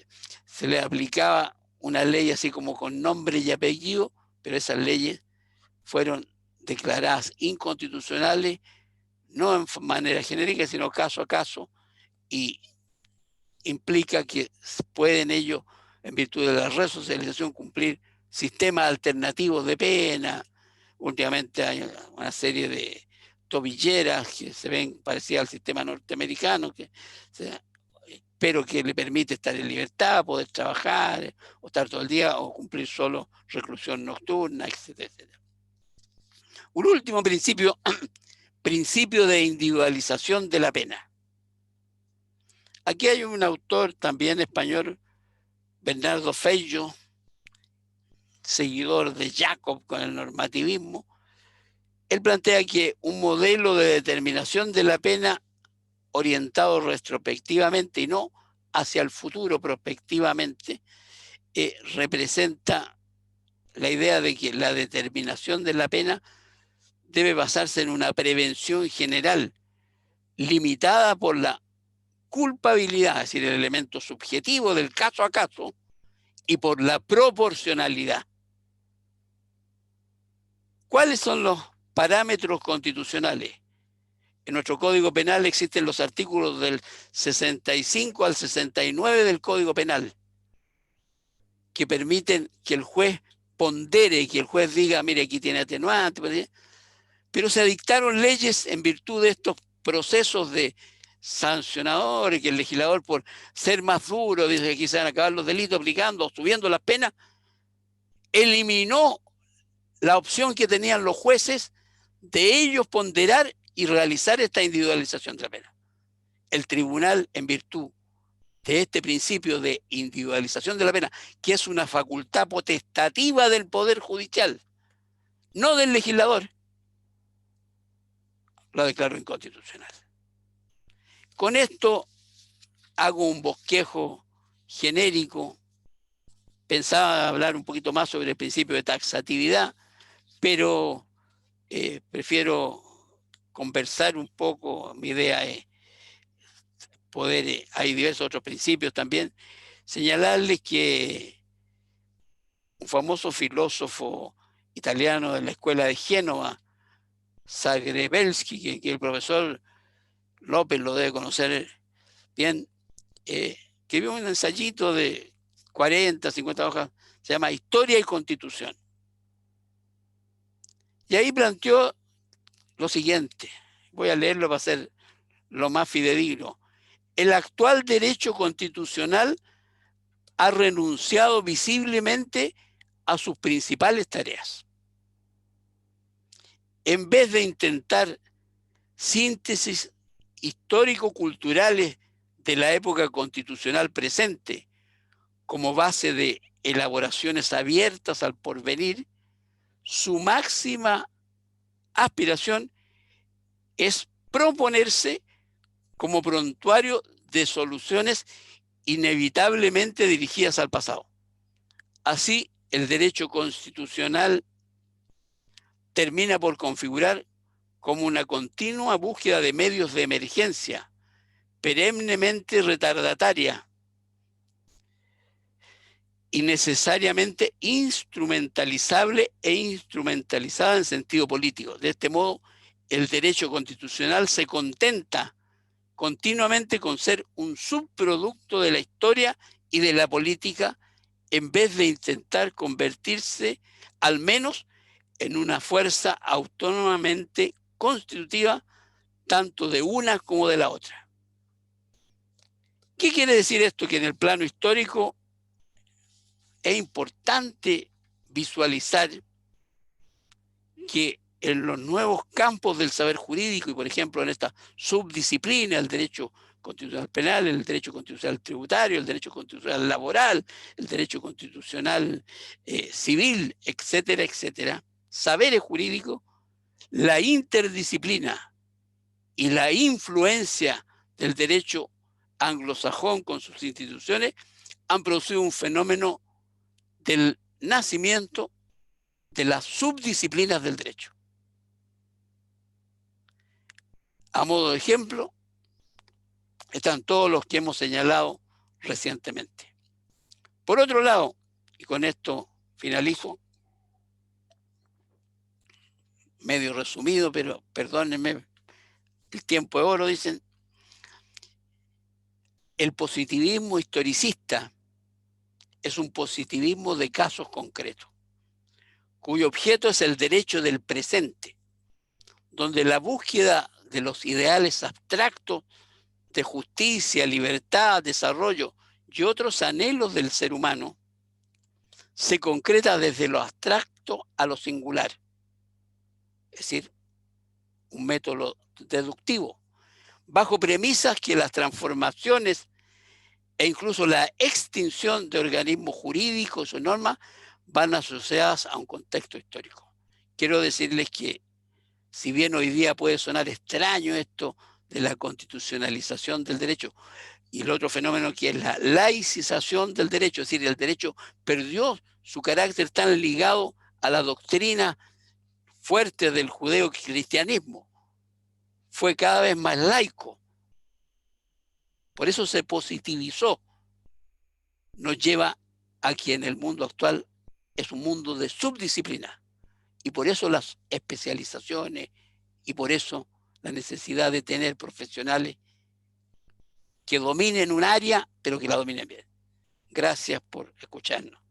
se les aplicaba una ley así como con nombre y apellido, pero esas leyes fueron declaradas inconstitucionales, no en manera genérica, sino caso a caso, y implica que pueden ellos, en virtud de la resocialización, cumplir sistemas alternativos de pena. Últimamente hay una serie de tobilleras que se ven parecidas al sistema norteamericano, pero que le permite estar en libertad, poder trabajar, o estar todo el día, o cumplir solo reclusión nocturna, etcétera, etcétera. Un último principio, principio de individualización de la pena. Aquí hay un autor también español, Bernardo Feijó, seguidor de Jacob con el normativismo. Él plantea que un modelo de determinación de la pena orientado retrospectivamente y no hacia el futuro prospectivamente, representa la idea de que la determinación de la pena debe basarse en una prevención general limitada por la culpabilidad, es decir, el elemento subjetivo del caso a caso, y por la proporcionalidad. ¿Cuáles son los parámetros constitucionales? En nuestro Código Penal existen los artículos del 65 al 69 del Código Penal, que permiten que el juez pondere, que el juez diga, mire, aquí tiene atenuante, pero se dictaron leyes en virtud de estos procesos de sancionadores, que el legislador, por ser más duro, dice que aquí se van a acabar los delitos aplicando o subiendo las penas, eliminó la opción que tenían los jueces de ellos ponderar y realizar esta individualización de la pena. El tribunal, en virtud de este principio de individualización de la pena, que es una facultad potestativa del Poder Judicial, no del legislador, lo declaró inconstitucional. Con esto hago un bosquejo genérico. Pensaba hablar un poquito más sobre el principio de taxatividad, pero prefiero conversar un poco. Mi idea es poder, hay diversos otros principios también, señalarles que un famoso filósofo italiano de la escuela de Génova, Zagrebelsky, que el profesor López lo debe conocer bien, escribió un ensayito de 40, 50 hojas, se llama Historia y Constitución. Y ahí planteó lo siguiente, voy a leerlo para ser lo más fidedigno. el actual derecho constitucional ha renunciado visiblemente a sus principales tareas. En vez de intentar síntesis histórico-culturales de la época constitucional presente como base de elaboraciones abiertas al porvenir, su máxima aspiración es proponerse como prontuario de soluciones inevitablemente dirigidas al pasado. Así, el derecho constitucional termina por configurar como una continua búsqueda de medios de emergencia, perennemente retardataria y necesariamente instrumentalizable e instrumentalizada en sentido político. De este modo, el derecho constitucional se contenta continuamente con ser un subproducto de la historia y de la política, en vez de intentar convertirse al menos en una fuerza autónomamente constitutiva tanto de una como de la otra. ¿Qué quiere decir esto? Que en el plano histórico es importante visualizar que en los nuevos campos del saber jurídico y, por ejemplo, en esta subdisciplina, el derecho constitucional penal, el derecho constitucional tributario, el derecho constitucional laboral, el derecho constitucional civil, etcétera, etcétera, saberes jurídicos, la interdisciplina y la influencia del derecho anglosajón con sus instituciones han producido un fenómeno del nacimiento de las subdisciplinas del derecho. A modo de ejemplo, están todos los que hemos señalado recientemente. Por otro lado, y con esto finalizo, medio resumido, pero perdónenme, el tiempo es oro, dicen, el positivismo historicista es un positivismo de casos concretos, cuyo objeto es el derecho del presente, donde la búsqueda de los ideales abstractos de justicia, libertad, desarrollo y otros anhelos del ser humano se concreta desde lo abstracto a lo singular, es decir, un método deductivo, bajo premisas que las transformaciones e incluso la extinción de organismos jurídicos o normas van asociadas a un contexto histórico. Quiero decirles que, si bien hoy día puede sonar extraño esto de la constitucionalización del derecho, y el otro fenómeno que es la laicización del derecho, es decir, el derecho perdió su carácter tan ligado a la doctrina fuerte del judeocristianismo, fue cada vez más laico. Por eso se positivizó. Nos lleva a que en el mundo actual es un mundo de subdisciplina. Y por eso las especializaciones y por eso la necesidad de tener profesionales que dominen un área, pero que la dominen bien. Gracias por escucharnos.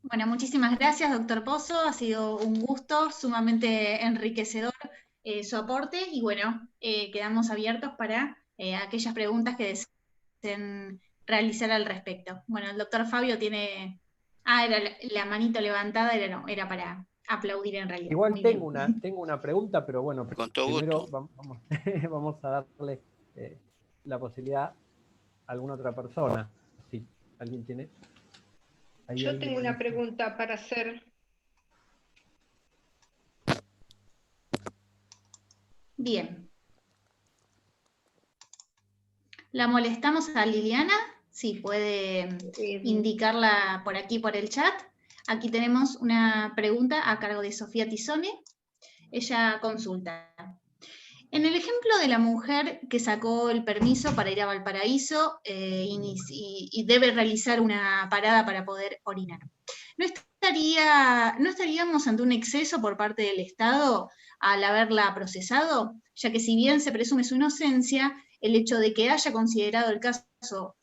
Bueno, muchísimas gracias, doctor Pozo. Ha sido un gusto, sumamente enriquecedor su aporte y bueno, quedamos abiertos para aquellas preguntas que deseen realizar al respecto. Bueno, el doctor Fabio tiene... Ah, era la manito levantada, era para aplaudir en realidad. Igual Muy tengo bien. una pregunta, pero bueno, Con todo primero gusto. vamos a darle la posibilidad a alguna otra persona. Si alguien tiene... Yo tengo una pregunta para hacer. Bien. ¿La molestamos a Liliana? Sí, puede indicarla por aquí, por el chat. Aquí tenemos una pregunta a cargo de Sofía Tizone. Ella consulta. En el ejemplo de la mujer que sacó el permiso para ir a Valparaíso y debe realizar una parada para poder orinar, ¿no estaríamos ante un exceso por parte del Estado al haberla procesado? Ya que si bien se presume su inocencia, el hecho de que haya considerado el caso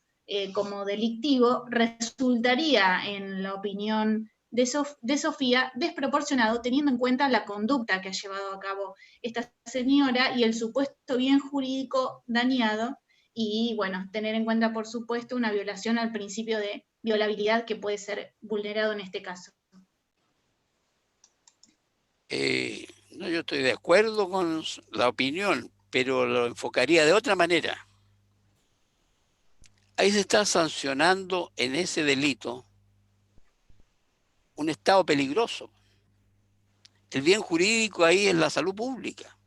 como delictivo resultaría, en la opinión de Sofía desproporcionado teniendo en cuenta la conducta que ha llevado a cabo esta señora y el supuesto bien jurídico dañado, y bueno, tener en cuenta, por supuesto, una violación al principio de violabilidad que puede ser vulnerado en este caso. No, yo estoy de acuerdo con la opinión, pero lo enfocaría de otra manera. Ahí se está sancionando en ese delito un estado peligroso. El bien jurídico ahí es la salud pública.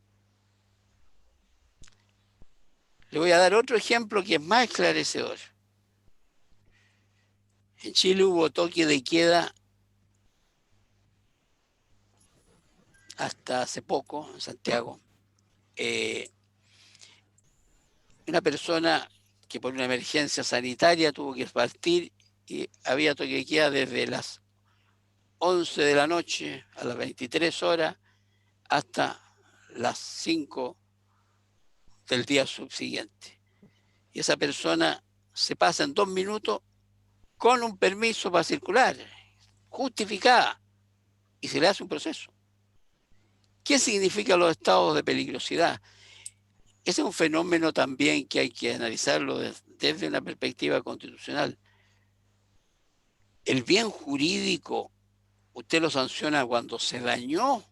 Le voy a dar otro ejemplo que es más esclarecedor. En Chile hubo toque de queda hasta hace poco, en Santiago. Una persona que por una emergencia sanitaria tuvo que partir y había toque de queda desde las 11 de la noche a las 23 horas hasta las 5 del día subsiguiente. Y esa persona se pasa en 2 minutos con un permiso para circular, justificada, y se le hace un proceso. ¿Qué significan los estados de peligrosidad? Ese es un fenómeno también que hay que analizarlo desde una perspectiva constitucional. El bien jurídico, usted lo sanciona cuando se dañó,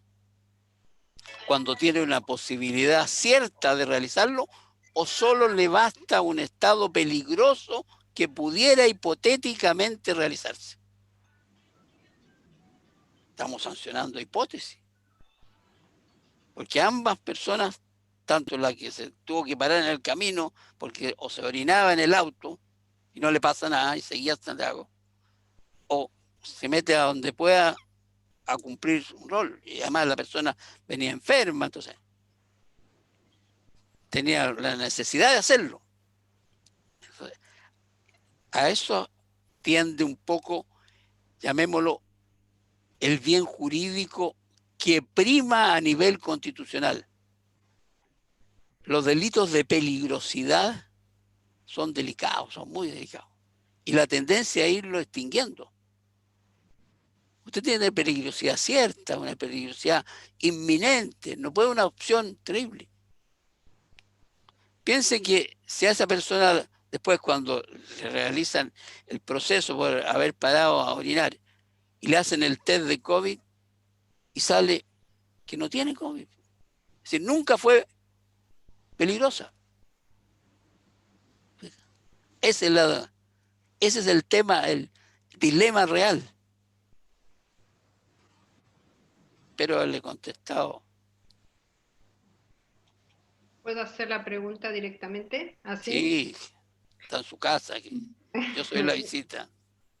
cuando tiene una posibilidad cierta de realizarlo, o solo le basta un estado peligroso que pudiera hipotéticamente realizarse. Estamos sancionando hipótesis. Porque ambas personas, tanto la que se tuvo que parar en el camino porque o se orinaba en el auto y no le pasa nada y seguía hasta Santiago, o se mete a donde pueda a cumplir un rol, y además la persona venía enferma, entonces tenía la necesidad de hacerlo. Entonces, a eso tiende un poco, llamémoslo, el bien jurídico que prima a nivel constitucional. Los delitos de peligrosidad son delicados, son muy delicados. Y la tendencia a irlo extinguiendo. Usted tiene peligrosidad cierta, una peligrosidad inminente, no puede una opción terrible. Piense que si a esa persona, después cuando le realizan el proceso por haber parado a orinar y le hacen el test de COVID y sale que no tiene COVID. Es decir, nunca fue peligrosa. Ese es el tema, el dilema real. Espero haberle contestado. ¿Puedo hacer la pregunta directamente? ¿Así? Sí, está en su casa aquí. Yo soy la visita.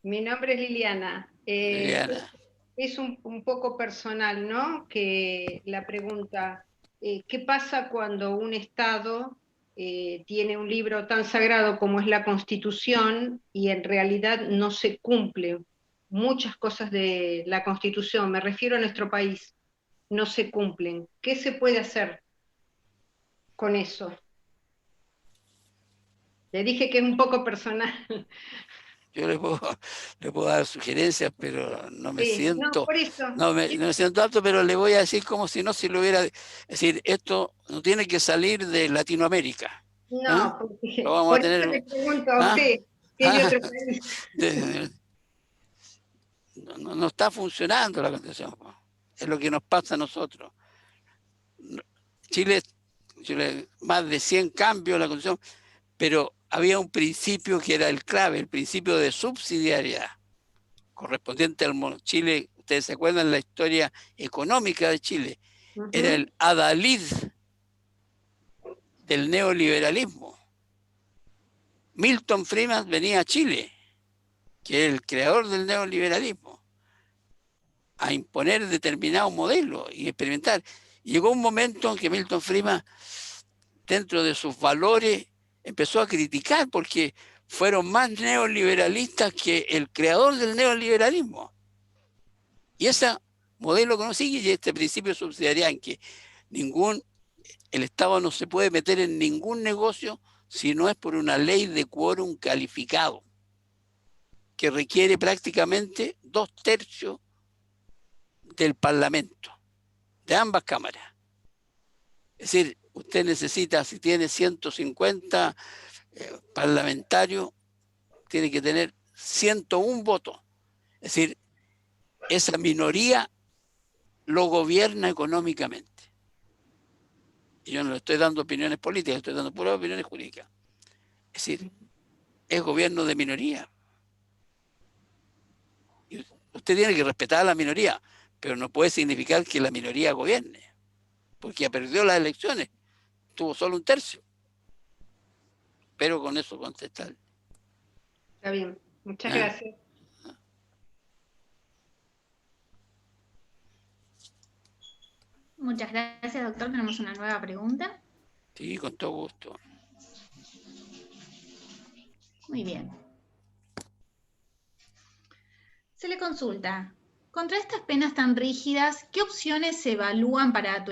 Mi nombre es Liliana. Liliana. Es un poco personal, ¿no? Que la pregunta, ¿qué pasa cuando un Estado tiene un libro tan sagrado como es la Constitución y en realidad no se cumple? Muchas cosas de la Constitución, me refiero a nuestro país, no se cumplen. ¿Qué se puede hacer con eso? Le dije que es un poco personal. Yo le puedo dar sugerencias, pero no me Sí, no, siento, por eso. no me siento apto, pero le voy a decir como si no se lo hubiera. Es decir, esto no tiene que salir de Latinoamérica. No, porque, Lo vamos a por eso tener. le pregunto a usted, que es de otro país. No está funcionando la Constitución. Es lo que nos pasa a nosotros. Chile, más de 100 cambios en la Constitución, pero había un principio que era el clave, el principio de subsidiariedad, correspondiente al Chile. Ustedes se acuerdan la historia económica de Chile, era el adalid del neoliberalismo. Milton Friedman venía a Chile, que es el creador del neoliberalismo, a imponer determinado modelo y experimentar. Y llegó un momento en que Milton Friedman, dentro de sus valores, empezó a criticar porque fueron más neoliberalistas que el creador del neoliberalismo. Y ese modelo que no sigue, y este principio de subsidiariedad en que el Estado no se puede meter en ningún negocio si no es por una ley de quórum calificado, que requiere prácticamente 2/3 del Parlamento, de ambas cámaras. Es decir, usted necesita, si tiene 150 parlamentarios, tiene que tener 101 votos. Es decir, esa minoría lo gobierna económicamente. Y yo no le estoy dando opiniones políticas, estoy dando puras opiniones jurídicas. Es decir, es gobierno de minoría. Y usted tiene que respetar a la minoría, pero no puede significar que la minoría gobierne, porque ya perdió las elecciones, tuvo solo un tercio. Pero con eso contestar. Está bien, muchas gracias. Muchas gracias, doctor. Tenemos una nueva pregunta. Sí, con todo gusto. Muy bien. Se le consulta, contra estas penas tan rígidas, ¿qué opciones se evalúan para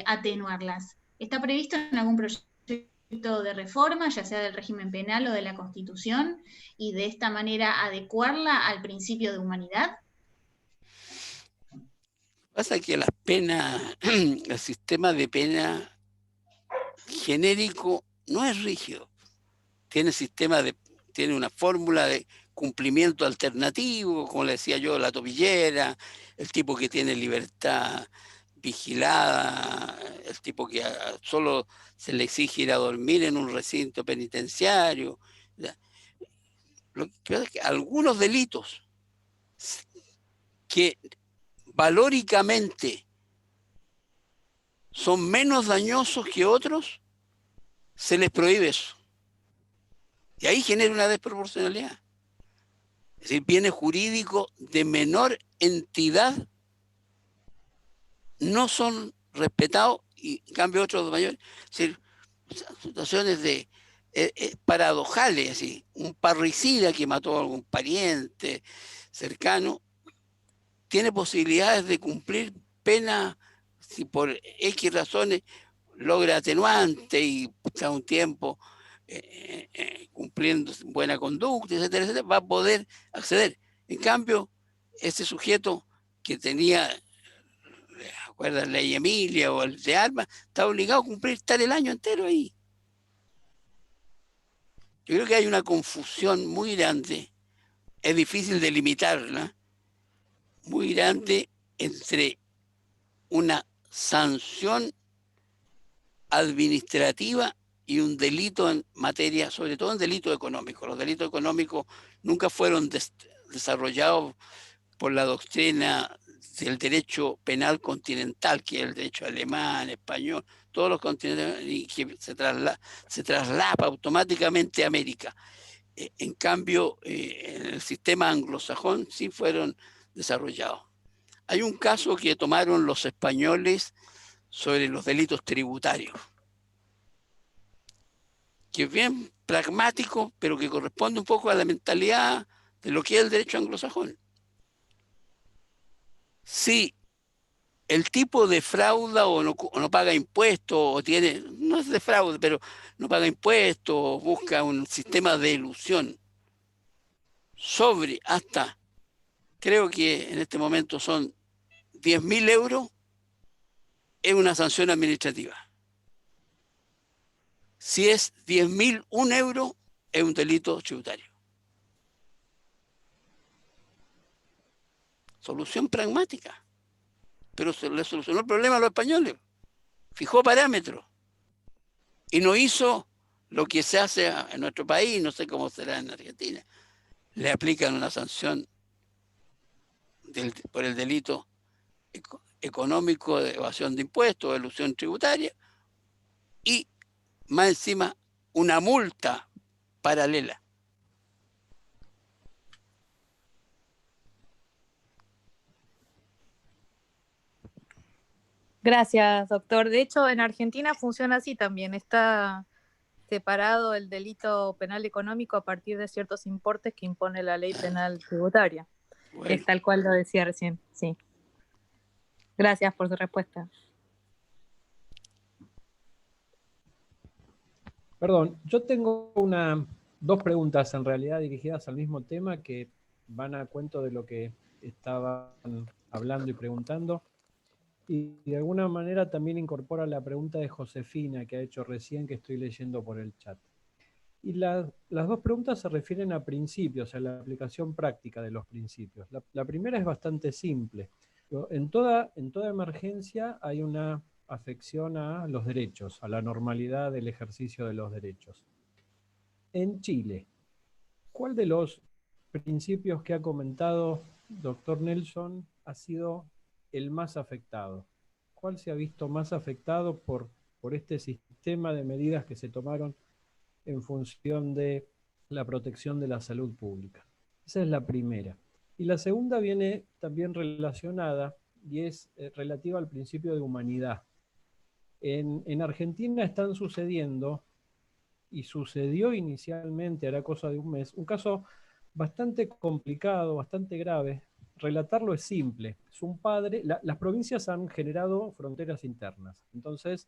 atenuarlas? ¿Está previsto en algún proyecto de reforma, ya sea del régimen penal o de la Constitución, y de esta manera adecuarla al principio de humanidad? Pasa que las penas, el sistema de pena genérico no es rígido. Tiene una fórmula de cumplimiento alternativo, como le decía yo, la tobillera, el tipo que tiene libertad vigilada, el tipo que solo se le exige ir a dormir en un recinto penitenciario. Lo que pasa es que algunos delitos que valóricamente son menos dañosos que otros, se les prohíbe eso. Y ahí genera una desproporcionalidad. Es decir, bienes jurídicos de menor entidad no son respetados y en cambio otros de mayor. Es decir, situaciones de paradojales, así. Un parricida que mató a algún pariente cercano tiene posibilidades de cumplir pena si por X razones logra atenuante y está un tiempo cumpliendo buena conducta, etcétera, etcétera, va a poder acceder. En cambio, ese sujeto que tenía, ¿recuerdan? Ley Emilia o el de armas, está obligado a cumplir, estar el año entero ahí. Yo creo que hay una confusión muy grande, es difícil delimitarla, muy grande entre una sanción administrativa y un delito en materia, sobre todo en delitos económicos. Los delitos económicos nunca fueron desarrollados por la doctrina del derecho penal continental, que es el derecho alemán, español, todos los continentes, y que se traslapa automáticamente a América. En cambio, en el sistema anglosajón sí fueron desarrollados. Hay un caso que tomaron los españoles sobre los delitos tributarios, que es bien pragmático, pero que corresponde un poco a la mentalidad de lo que es el derecho anglosajón. Si el tipo defrauda o no paga impuestos, o tiene, no es de fraude, pero no paga impuestos, o busca un sistema de elusión sobre hasta, creo que en este momento son 10.000 euros, es una sanción administrativa. Si es 10.001 euros, es un delito tributario. Solución pragmática. Pero se le solucionó el problema a los españoles. Fijó parámetros. Y no hizo lo que se hace en nuestro país, no sé cómo será en Argentina. Le aplican una sanción por el delito económico de evasión de impuestos, elusión tributaria, y más encima una multa paralela. Gracias, doctor. De hecho, en Argentina funciona así también. Está separado el delito penal económico a partir de ciertos importes que impone la ley penal tributaria. Bueno. Es tal cual lo decía recién, sí. Gracias por su respuesta. Perdón, yo tengo dos preguntas en realidad dirigidas al mismo tema que van a cuento de lo que estaban hablando y preguntando. Y de alguna manera también incorpora la pregunta de Josefina que ha hecho recién, que estoy leyendo por el chat. Y las dos preguntas se refieren a principios, a la aplicación práctica de los principios. La primera es bastante simple. En toda emergencia hay una afección a los derechos, a la normalidad del ejercicio de los derechos. En Chile, ¿cuál de los principios que ha comentado doctor Nelson ha sido el más afectado? ¿Cuál se ha visto más afectado por este sistema de medidas que se tomaron en función de la protección de la salud pública? Esa es la primera. Y la segunda viene también relacionada y es relativa al principio de humanidad. En Argentina están sucediendo, y sucedió inicialmente, hará cosa de un mes, un caso bastante complicado, bastante grave. Relatarlo es simple. Es un padre, las provincias han generado fronteras internas, entonces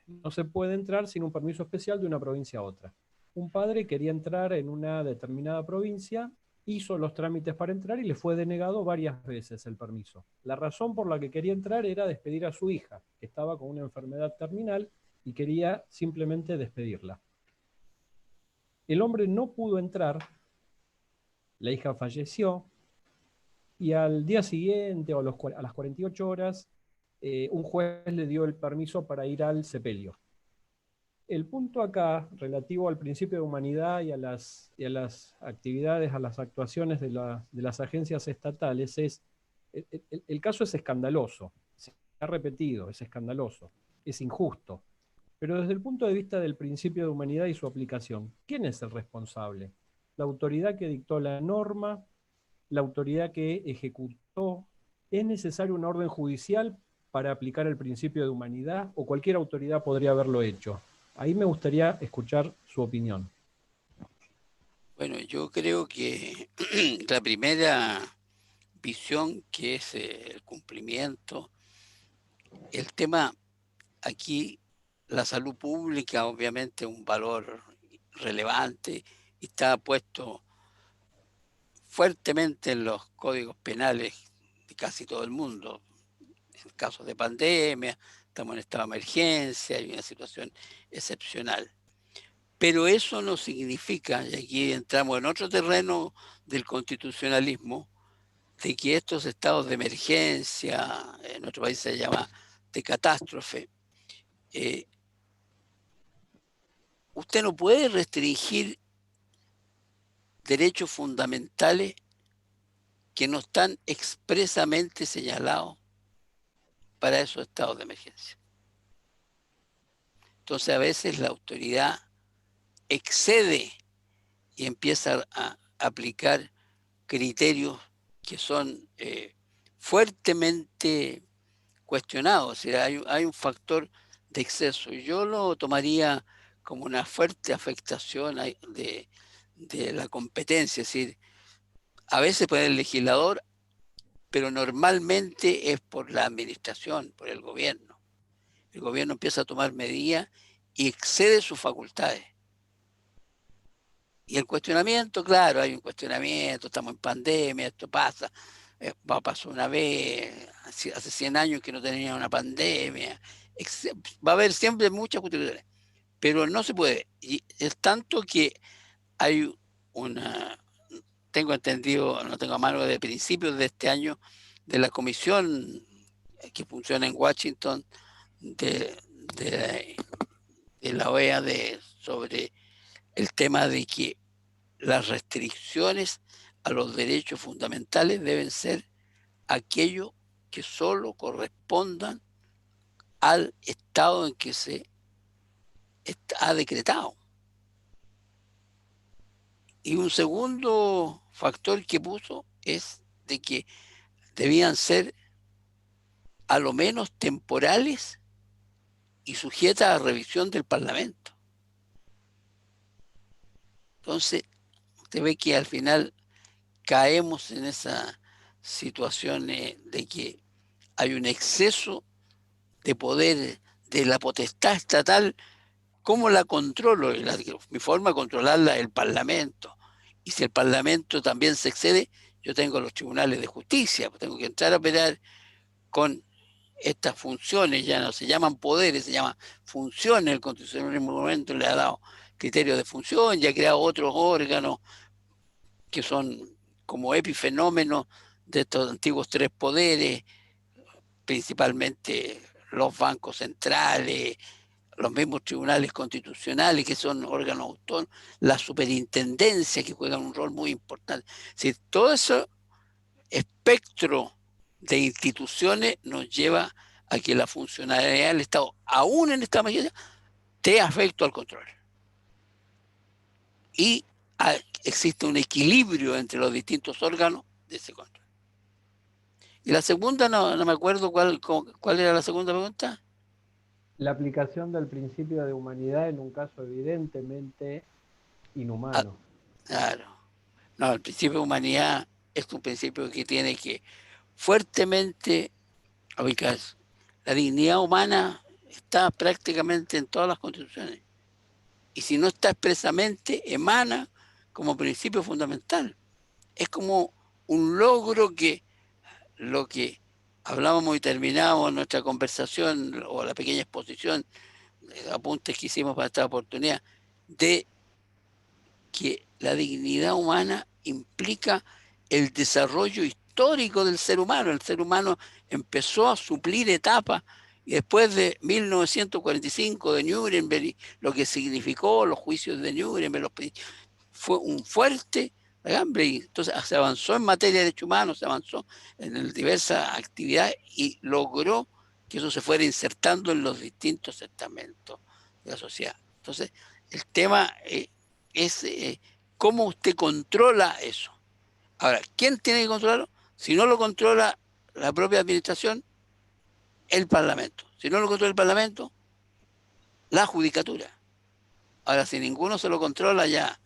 no se puede entrar sin un permiso especial de una provincia a otra. Un padre quería entrar en una determinada provincia, hizo los trámites para entrar y le fue denegado varias veces el permiso. La razón por la que quería entrar era despedir a su hija, que estaba con una enfermedad terminal y quería simplemente despedirla. El hombre no pudo entrar, la hija falleció, y al día siguiente, o a las 48 horas, un juez le dio el permiso para ir al sepelio. El punto acá, relativo al principio de humanidad y a las actividades, a las actuaciones de las agencias estatales, es el caso es escandaloso, se ha repetido, es escandaloso, es injusto. Pero desde el punto de vista del principio de humanidad y su aplicación, ¿quién es el responsable? ¿La autoridad que dictó la norma? ¿La autoridad que ejecutó? ¿Es necesario una orden judicial para aplicar el principio de humanidad? ¿O cualquier autoridad podría haberlo hecho? Ahí me gustaría escuchar su opinión. Bueno, yo creo que la primera visión, que es el cumplimiento, el tema aquí, la salud pública obviamente es un valor relevante y está puesto fuertemente en los códigos penales de casi todo el mundo. En casos de pandemia, estamos en estado de emergencia, hay una situación excepcional. Pero eso no significa, y aquí entramos en otro terreno del constitucionalismo, de que estos estados de emergencia, en nuestro país se llama de catástrofe, usted no puede restringir derechos fundamentales que no están expresamente señalados para esos estados de emergencia. Entonces a veces la autoridad excede y empieza a aplicar criterios que son fuertemente cuestionados. O sea, hay un factor de exceso. Yo lo tomaría como una fuerte afectación de la competencia. Es decir, a veces puede el legislador, pero normalmente es por la administración, por el gobierno. El gobierno empieza a tomar medidas y excede sus facultades. Y el cuestionamiento, claro, hay un cuestionamiento, estamos en pandemia, esto pasa, pasó una vez, hace 100 años que no tenía una pandemia, va a haber siempre muchas cuestiones, pero no se puede. Y es tanto que hay tengo entendido, no tengo a mano, de principios de este año, de la comisión que funciona en Washington, de la OEA, sobre el tema de que las restricciones a los derechos fundamentales deben ser aquellos que solo correspondan al estado en que se ha decretado. Y un segundo factor que puso es de que debían ser a lo menos temporales y sujetas a revisión del Parlamento. Entonces, usted ve que al final caemos en esa situación de que hay un exceso de poder de la potestad estatal. ¿Cómo la controlo? Mi forma de controlarla es el Parlamento. Y si el Parlamento también se excede, yo tengo los tribunales de justicia, tengo que entrar a operar con estas funciones, ya no se llaman poderes, se llaman funciones. El constitucionalismo momento le ha dado criterios de función, ya ha creado otros órganos que son como epifenómenos de estos antiguos tres poderes, principalmente los bancos centrales, los mismos tribunales constitucionales, que son órganos autónomos, la superintendencia, que juegan un rol muy importante. Si todo ese espectro de instituciones nos lleva a que la funcionalidad del Estado, aún en esta medida, esté afecto al control. Y existe un equilibrio entre los distintos órganos de ese control. Y la segunda, no me acuerdo cuál era la segunda pregunta. La aplicación del principio de humanidad en un caso evidentemente inhumano. Claro. No, el principio de humanidad es un principio que tiene que fuertemente ubicarse. La dignidad humana está prácticamente en todas las constituciones. Y si no está expresamente, emana como principio fundamental. Es como un logro que lo que hablábamos y terminábamos nuestra conversación o la pequeña exposición, apuntes que hicimos para esta oportunidad, de que la dignidad humana implica el desarrollo histórico del ser humano. El ser humano empezó a suplir etapas y después de 1945 de Nuremberg, lo que significó los juicios de Nuremberg, fue un fuerte hambre, y entonces se avanzó en materia de derechos humanos, se avanzó en diversas actividades y logró que eso se fuera insertando en los distintos estamentos de la sociedad. Entonces, el tema es cómo usted controla eso. Ahora, ¿quién tiene que controlarlo? Si no lo controla la propia administración, el Parlamento. Si no lo controla el Parlamento, la judicatura. Ahora, si ninguno se lo controla, ya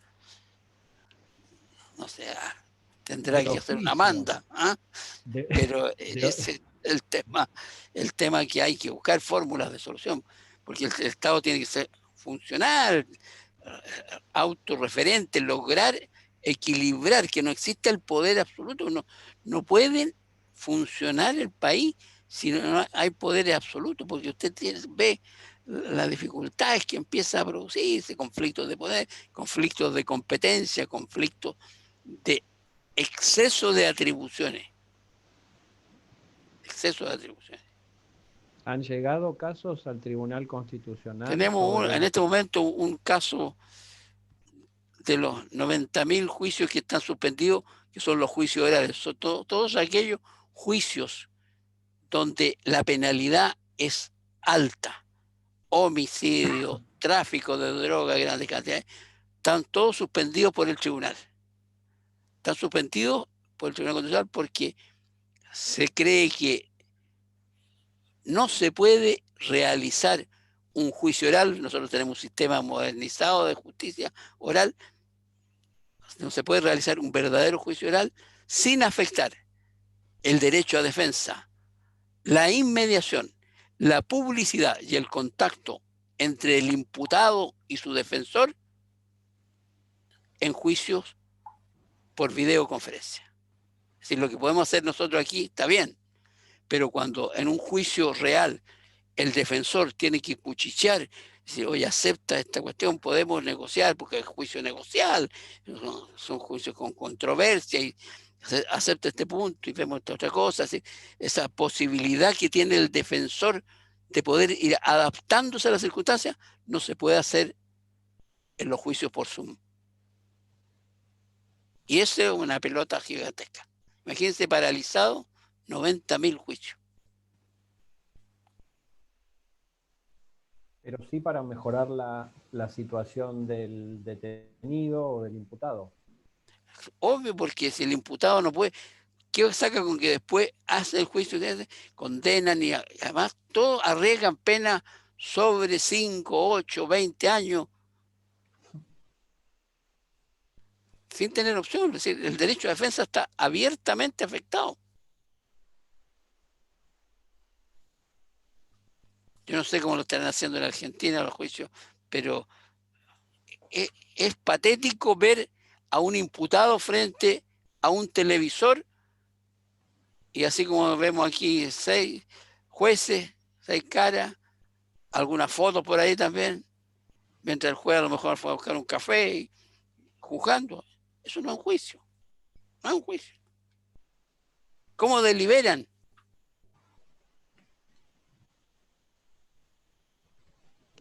no sé, tendrá que hacer una manda, ¿eh? Pero ese es el tema que hay que buscar fórmulas de solución, porque el Estado tiene que ser funcional, autorreferente, lograr equilibrar, que no exista el poder absoluto. No pueden funcionar el país si no hay poderes absolutos, porque usted ve las dificultades que empieza a producirse, conflictos de poder, conflictos de competencia, conflictos de exceso de atribuciones. Exceso de atribuciones. ¿Han llegado casos al Tribunal Constitucional? Tenemos en este momento un caso de los 90.000 juicios que están suspendidos, que son los juicios orales. Son todos aquellos juicios donde la penalidad es alta. Homicidio, tráfico de droga, grandes cantidades, están todos suspendidos por el tribunal. Están suspendidos por el Tribunal Constitucional porque se cree que no se puede realizar un juicio oral. Nosotros tenemos un sistema modernizado de justicia oral. No se puede realizar un verdadero juicio oral sin afectar el derecho a defensa, la inmediación, la publicidad y el contacto entre el imputado y su defensor en juicios por videoconferencia. Es decir, lo que podemos hacer nosotros aquí está bien, pero cuando en un juicio real el defensor tiene que cuchichear, decir, oye, acepta esta cuestión, podemos negociar, porque es juicio negocial, son juicios con controversia, y acepta este punto y vemos esta otra cosa. Así, esa posibilidad que tiene el defensor de poder ir adaptándose a las circunstancias no se puede hacer en los juicios por Zoom. Y eso es una pelota gigantesca. Imagínense paralizado 90.000 juicios. Pero sí para mejorar la situación del detenido o del imputado. Obvio, porque si el imputado no puede, ¿qué saca con que después hace el juicio, condenan y además todos arriesgan pena sobre 5, 8, 20 años sin tener opción? Es decir, el derecho a defensa está abiertamente afectado. Yo no sé cómo lo están haciendo en Argentina los juicios, pero es patético ver a un imputado frente a un televisor, y así como vemos aquí 6 jueces, 6 caras, algunas fotos por ahí también, mientras el juez a lo mejor fue a buscar un café y juzgando. Eso no es un juicio, no es un juicio. ¿Cómo deliberan?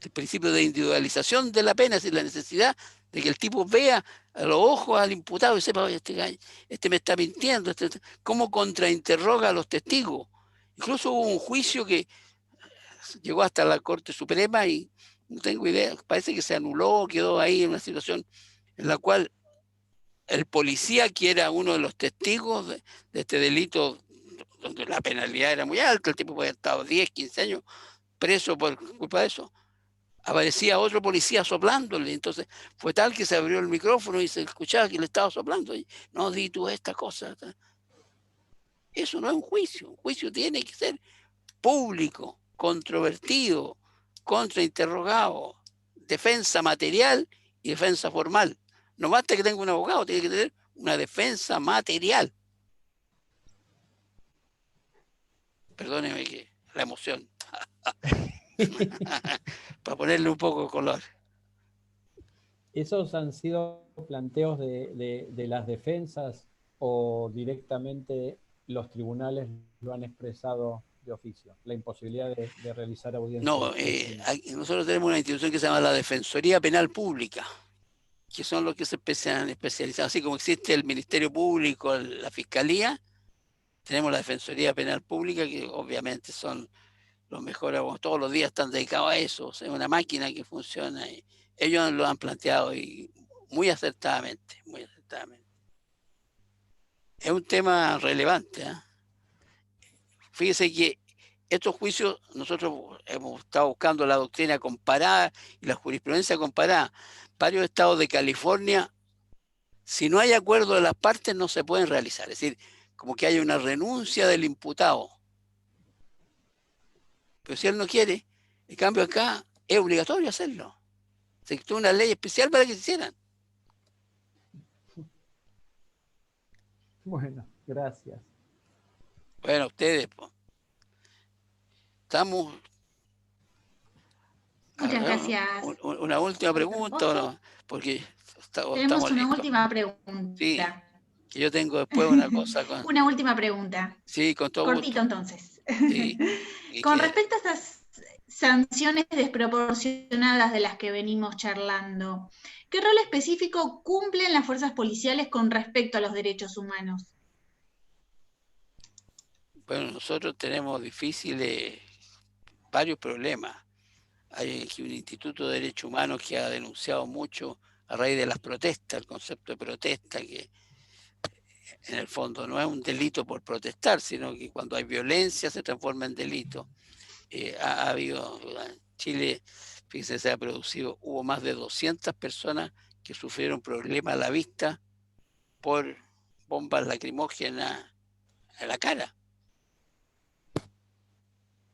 El principio de individualización de la pena, es decir, la necesidad de que el tipo vea a los ojos al imputado y sepa, oye, este me está mintiendo, cómo contrainterroga a los testigos. Incluso hubo un juicio que llegó hasta la Corte Suprema y no tengo idea, parece que se anuló, quedó ahí en una situación en la cual el policía, que era uno de los testigos de este delito, donde la penalidad era muy alta, el tipo puede haber estado 10, 15 años preso por culpa de eso, aparecía otro policía soplándole. Entonces fue tal que se abrió el micrófono y se escuchaba que le estaba soplando. Y, no, di tú esta cosa. Eso no es un juicio. Un juicio tiene que ser público, controvertido, contrainterrogado, defensa material y defensa formal. No basta que tenga un abogado, tiene que tener una defensa material. Perdóneme que la emoción. Para ponerle un poco de color. ¿Esos han sido planteos de las defensas o directamente los tribunales lo han expresado de oficio? La imposibilidad de realizar audiencias. No, nosotros tenemos una institución que se llama la Defensoría Penal Pública, que son los que se especializan, así como existe el Ministerio Público, la Fiscalía, tenemos la Defensoría Penal Pública, que obviamente son los mejores, todos los días están dedicados a eso, es una máquina que funciona y ellos lo han planteado y muy acertadamente, muy acertadamente. Es un tema relevante, ¿eh? Fíjese que estos juicios, nosotros hemos estado buscando la doctrina comparada y la jurisprudencia comparada. Varios estados de California, si no hay acuerdo de las partes, no se pueden realizar. Es decir, como que hay una renuncia del imputado. Pero si él no quiere, en cambio acá es obligatorio hacerlo. Se dictó una ley especial para que se hicieran. Bueno, gracias. Bueno, ustedes, pues. Estamos... Muchas gracias. Una última pregunta, ¿o no? Porque tenemos una última pregunta. Sí, que yo tengo después una cosa. Una última pregunta. Sí, con todo cortito gusto. Entonces. Sí. Con respecto a estas sanciones desproporcionadas de las que venimos charlando, ¿qué rol específico cumplen las fuerzas policiales con respecto a los derechos humanos? Bueno, nosotros tenemos varios problemas. Hay aquí un Instituto de Derechos Humanos que ha denunciado mucho a raíz de las protestas, el concepto de protesta, que en el fondo no es un delito por protestar, sino que cuando hay violencia se transforma en delito. Ha habido, en Chile, fíjense, hubo más de 200 personas que sufrieron problemas a la vista por bombas lacrimógenas en la cara.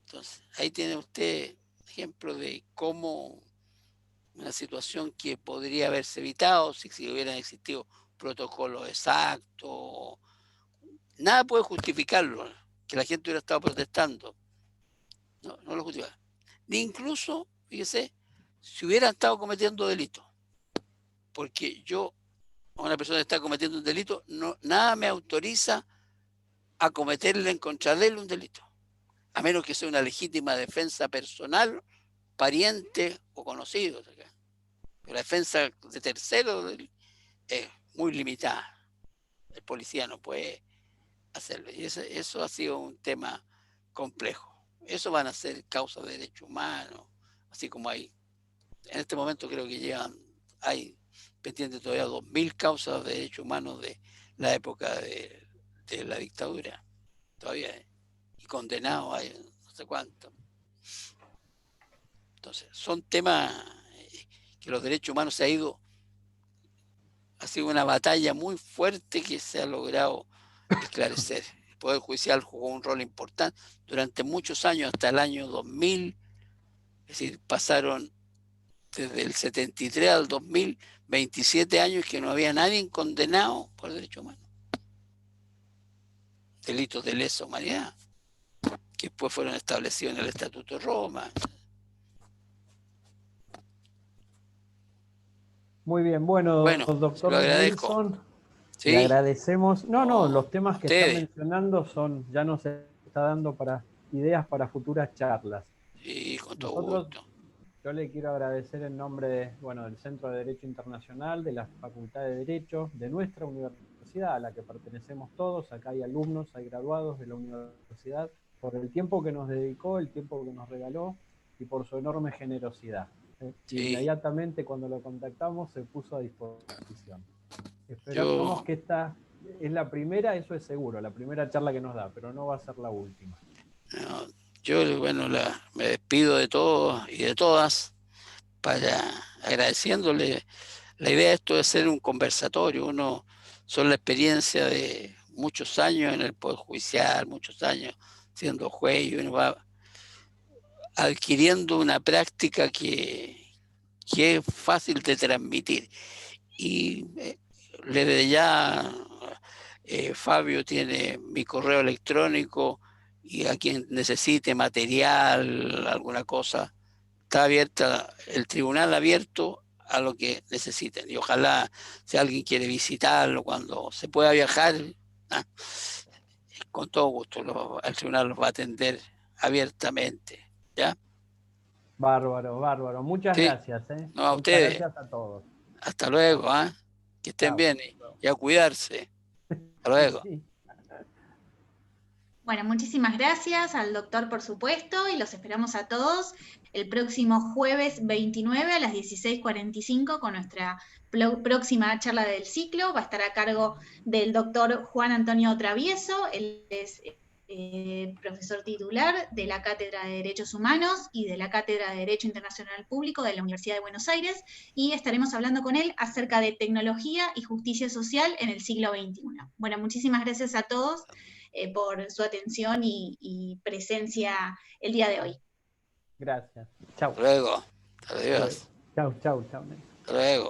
Entonces, ahí tiene usted ejemplo de cómo una situación que podría haberse evitado si hubieran existido protocolos exactos. Nada puede justificarlo, que la gente hubiera estado protestando. No lo justifica. Ni incluso, fíjese, si hubieran estado cometiendo delitos. Porque una persona que está cometiendo un delito, nada me autoriza a cometerle en contra de él un delito. A menos que sea una legítima defensa personal, pariente o conocido. Pero la defensa de terceros es muy limitada. El policía no puede hacerlo. Y eso ha sido un tema complejo. Eso van a ser causas de derechos humanos, así como hay, en este momento creo que hay pendientes todavía 2000 causas de derechos humanos de la época de la dictadura. Todavía y condenados hay no sé cuánto. Entonces, son temas que los derechos humanos ha sido una batalla muy fuerte que se ha logrado esclarecer. El Poder Judicial jugó un rol importante durante muchos años, hasta el año 2000, es decir, pasaron desde el 73 al 2000, 27 años que no había nadie condenado por derechos humanos. delitos de lesa humanidad, que después fueron establecidos en el Estatuto de Roma. Muy bien, bueno, Bueno, doctor lo agradezco. Nelson, ¿Sí? le agradecemos. No, los temas que ustedes. está mencionando ya nos está dando para ideas para futuras charlas. Sí, con todo Nosotros, gusto. yo le quiero agradecer en nombre del Centro de Derecho Internacional, de la Facultad de Derecho, de nuestra universidad, a la que pertenecemos todos. Acá hay alumnos, hay graduados de la universidad, por el tiempo que nos dedicó, el tiempo que nos regaló y por su enorme generosidad. Sí. Inmediatamente cuando lo contactamos se puso a disposición. Esperamos que esta es la primera, eso es seguro, la primera charla que nos da, pero no va a ser la última. No, yo, bueno, me despido de todos y de todas, agradeciéndole. La idea de esto es ser un conversatorio. Son la experiencia de muchos años en el Poder Judicial, muchos años siendo juez, y uno va adquiriendo una práctica que es fácil de transmitir. Y desde ya Fabio tiene mi correo electrónico, y a quien necesite material, alguna cosa, está abierta, el tribunal abierto a lo que necesiten. Y ojalá, si alguien quiere visitarlo cuando se pueda viajar, con todo gusto el tribunal los va a atender abiertamente. ¿Ya? Bárbaro. Muchas gracias. No, a ustedes. Muchas gracias a todos. Hasta luego. Que estén bien y a cuidarse. Hasta luego. Sí. Bueno, muchísimas gracias al doctor, por supuesto, y los esperamos a todos el próximo jueves 29 a las 16:45 con nuestra próxima charla del ciclo. Va a estar a cargo del doctor Juan Antonio Travieso. Él es profesor titular de la Cátedra de Derechos Humanos y de la Cátedra de Derecho Internacional Público de la Universidad de Buenos Aires, y estaremos hablando con él acerca de tecnología y justicia social en el siglo XXI. Bueno, muchísimas gracias a todos por su atención y presencia el día de hoy. Gracias. Chao. Hasta luego. Adiós. Chao. Hasta luego.